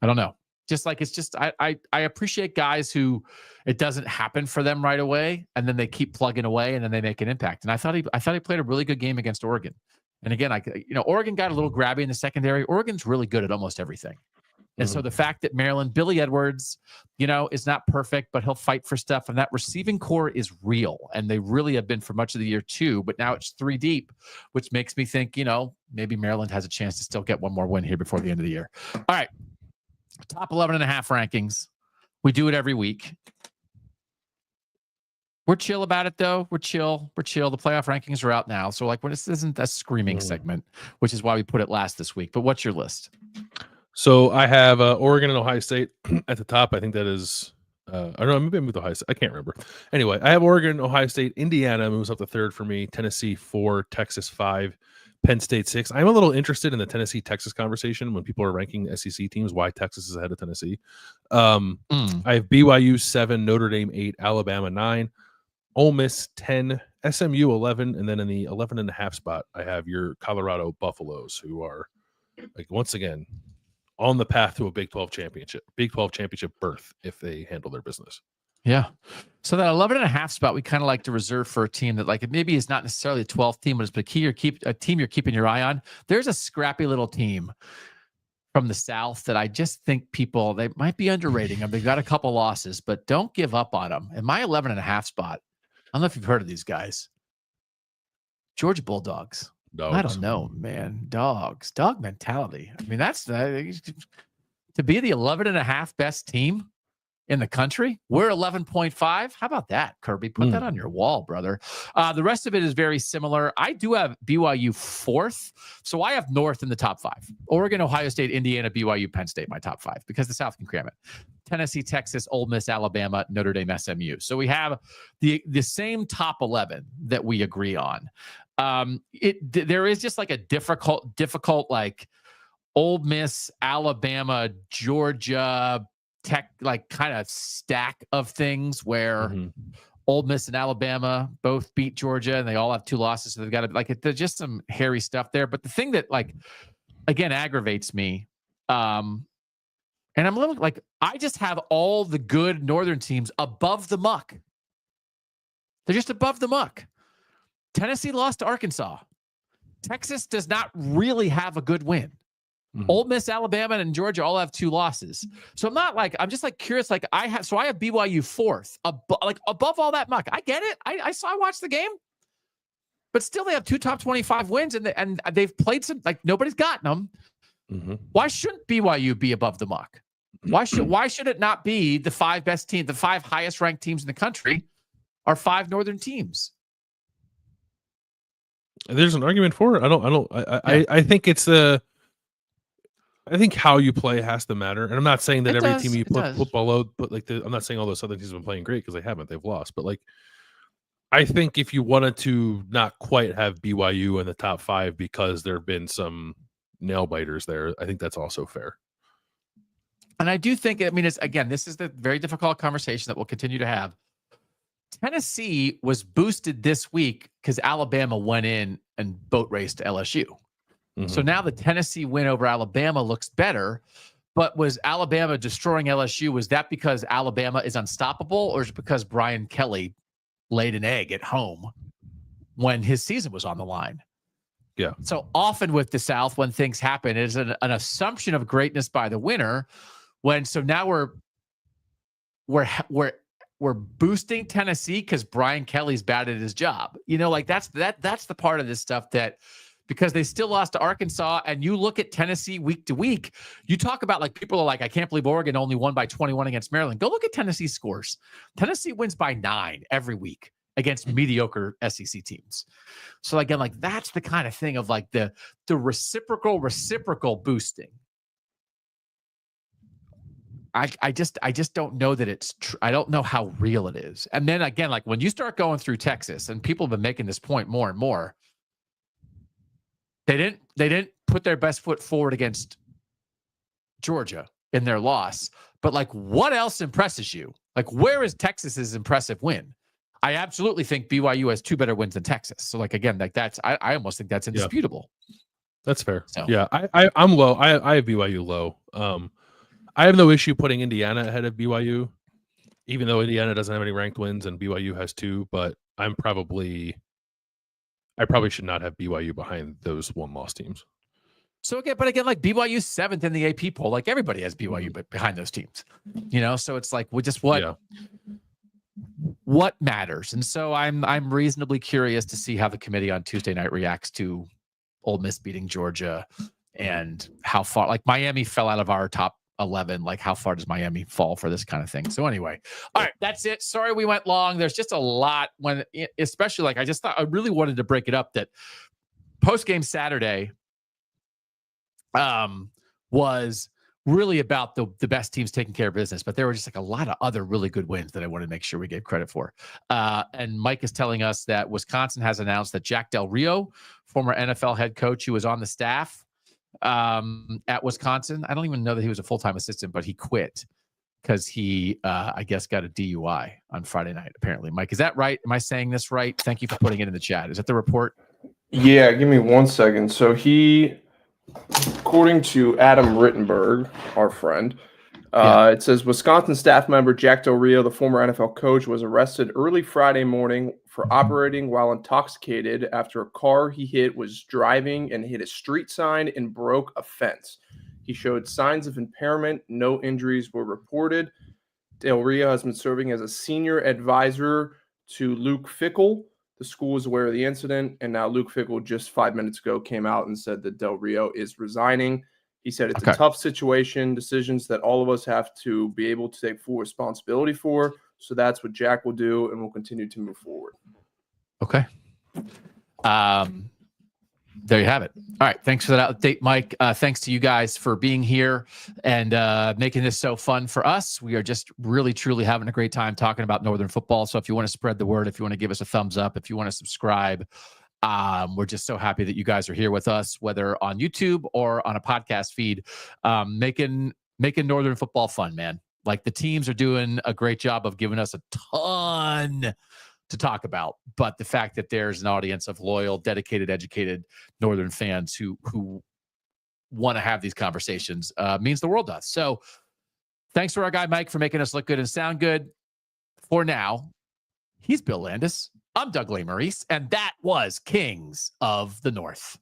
I don't know. Just like it's just I appreciate guys who it doesn't happen for them right away, and then they keep plugging away, and then they make an impact. And I thought he played a really good game against Oregon. And again, Oregon got a little grabby in the secondary. Oregon's really good at almost everything. And so the fact that Maryland, Billy Edwards, is not perfect, but he'll fight for stuff. And that receiving core is real. And they really have been for much of the year too. But now it's 3 deep, which makes me think, maybe Maryland has a chance to still get one more win here before the end of the year. All right. Top 11.5 rankings. We do it every week. We're chill about it, though. We're chill. The playoff rankings are out now. So, this isn't a screaming segment, which is why we put it last this week. But what's your list? So I have Oregon and Ohio State at the top. I think that is, I don't know, maybe I moved Ohio State. I can't remember. Anyway, I have Oregon, Ohio State, Indiana moves up to 3rd for me, Tennessee 4, Texas 5, Penn State 6. I'm a little interested in the Tennessee-Texas conversation when people are ranking SEC teams, why Texas is ahead of Tennessee. I have BYU 7, Notre Dame 8, Alabama 9, Ole Miss 10, SMU 11, and then in the 11.5 spot, I have your Colorado Buffaloes, who are, once again, on the path to a Big 12 championship berth if they handle their business. Yeah. So that 11.5 spot, we kind of like to reserve for a team that it maybe is not necessarily a 12th team, but it's a team you're keeping your eye on. There's a scrappy little team from the South that I just think they might be underrating them. They've got a couple losses, but don't give up on them. In my 11.5 spot, I don't know if you've heard of these guys. Georgia Bulldogs. Dogs. I don't know, man. Dog mentality. I mean, that's to be the 11.5 best team in the country. We're 11.5. How about that, Kirby? Put that on your wall, brother. The rest of it is very similar. I do have BYU 4th. So I have North in the top 5. Oregon, Ohio State, Indiana, BYU, Penn State, my top 5, because the South can cram it. Tennessee, Texas, Ole Miss, Alabama, Notre Dame, SMU. So we have the same top 11 that we agree on. There is just a difficult Ole Miss, Alabama, Georgia, Tech, kind of stack of things where Ole Miss and Alabama both beat Georgia and they all have 2 losses. So they've got to there's just some hairy stuff there. But the thing that again, aggravates me, and I'm a little I just have all the good Northern teams above the muck. They're just above the muck. Tennessee lost to Arkansas. Texas does not really have a good win. Ole Miss, Alabama, and Georgia all have 2 losses. So I'm just curious. I have BYU 4th, above all that muck. I get it. I watched the game, but still they have 2 top 25 wins, and they've played some nobody's gotten them. Why shouldn't BYU be above the muck? Why should it not be the 5 best teams, the 5 highest ranked teams in the country are 5 Northern teams? There's an argument for it. I think it's I think how you play has to matter. And I'm not saying that every team you put below, but I'm not saying all those other teams have been playing great, because they haven't. They've lost. But I think if you wanted to not quite have BYU in the top 5 because there have been some nail biters there, I think that's also fair. And I do think, this is the very difficult conversation that we'll continue to have. Tennessee was boosted this week because Alabama went in and boat raced LSU. So now the Tennessee win over Alabama looks better, but was Alabama destroying LSU? Was that because Alabama is unstoppable, or is it because Brian Kelly laid an egg at home when his season was on the line? Yeah. So often with the South, when things happen, it is an assumption of greatness by the winner. So now we're boosting Tennessee because Brian Kelly's bad at his job. That's the part of this stuff that, because they still lost to Arkansas, and you look at Tennessee week to week, you talk about people are I can't believe Oregon only won by 21 against Maryland. Go look at Tennessee's scores. Tennessee wins by 9 every week against mediocre SEC teams. So again, that's the kind of thing of the reciprocal boosting. I just don't know that it's true. I don't know how real it is. And then again, when you start going through Texas, and people have been making this point more and more, they didn't put their best foot forward against Georgia. in their loss. But like, what else impresses you? Like, where is Texas's impressive win? I absolutely think BYU has 2 better wins than Texas. So like, again, like I almost think that's indisputable. That's fair. So. Yeah, I'm low. I have BYU low. I have no issue putting Indiana ahead of BYU, even though Indiana doesn't have any ranked wins and BYU has 2. But I probably should not have BYU behind those 1-loss teams. So again, like BYU's 7th in the AP poll. Like everybody has BYU behind those teams, So it's like, what matters? And so I'm reasonably curious to see how the committee on Tuesday night reacts to Ole Miss beating Georgia and how far. Like Miami fell out of our top 11. Like how far does Miami fall for this kind of thing? So anyway, all right, that's it. Sorry we went long. There's just a lot especially like I just thought I really wanted to break it up that post game Saturday was really about the best teams taking care of business, but there were just like a lot of other really good wins that I want to make sure we gave credit for. And Mike is telling us that Wisconsin has announced that Jack Del Rio, former NFL head coach who was on the staff at Wisconsin, I don't even know that he was a full-time assistant, but he quit because he, I guess, got a DUI on Friday night, apparently. Mike, is that right? Am I saying this right? Thank you for putting it in the chat. Is that the report? Yeah, give me 1 second. So he, according to Adam Rittenberg, our friend, it says Wisconsin staff member Jack Del Rio, the former NFL coach, was arrested early Friday morning for operating while intoxicated after a car he hit was driving and hit a street sign and broke a fence. He showed signs of impairment. No injuries were reported. Del Rio has been serving as a senior advisor to Luke Fickell. The school is aware of the incident, and now Luke Fickell just 5 minutes ago came out and said that Del Rio is resigning. He said it's a tough situation, decisions that all of us have to be able to take full responsibility for. So that's what Jack will do, and we'll continue to move forward. Okay. There you have it. All right. Thanks for that update, Mike. Thanks to you guys for being here and making this so fun for us. We are just really, truly having a great time talking about Northern football. So if you want to spread the word, if you want to give us a thumbs up, if you want to subscribe, we're just so happy that you guys are here with us, whether on YouTube or on a podcast feed, making Northern football fun, man. Like the teams are doing a great job of giving us a ton to talk about, but the fact that there's an audience of loyal, dedicated, educated Northern fans who want to have these conversations means the world to us. So thanks to our guy Mike for making us look good and sound good. For now, he's Bill Landis. I'm Doug Lesmerises, and that was Kings of the North.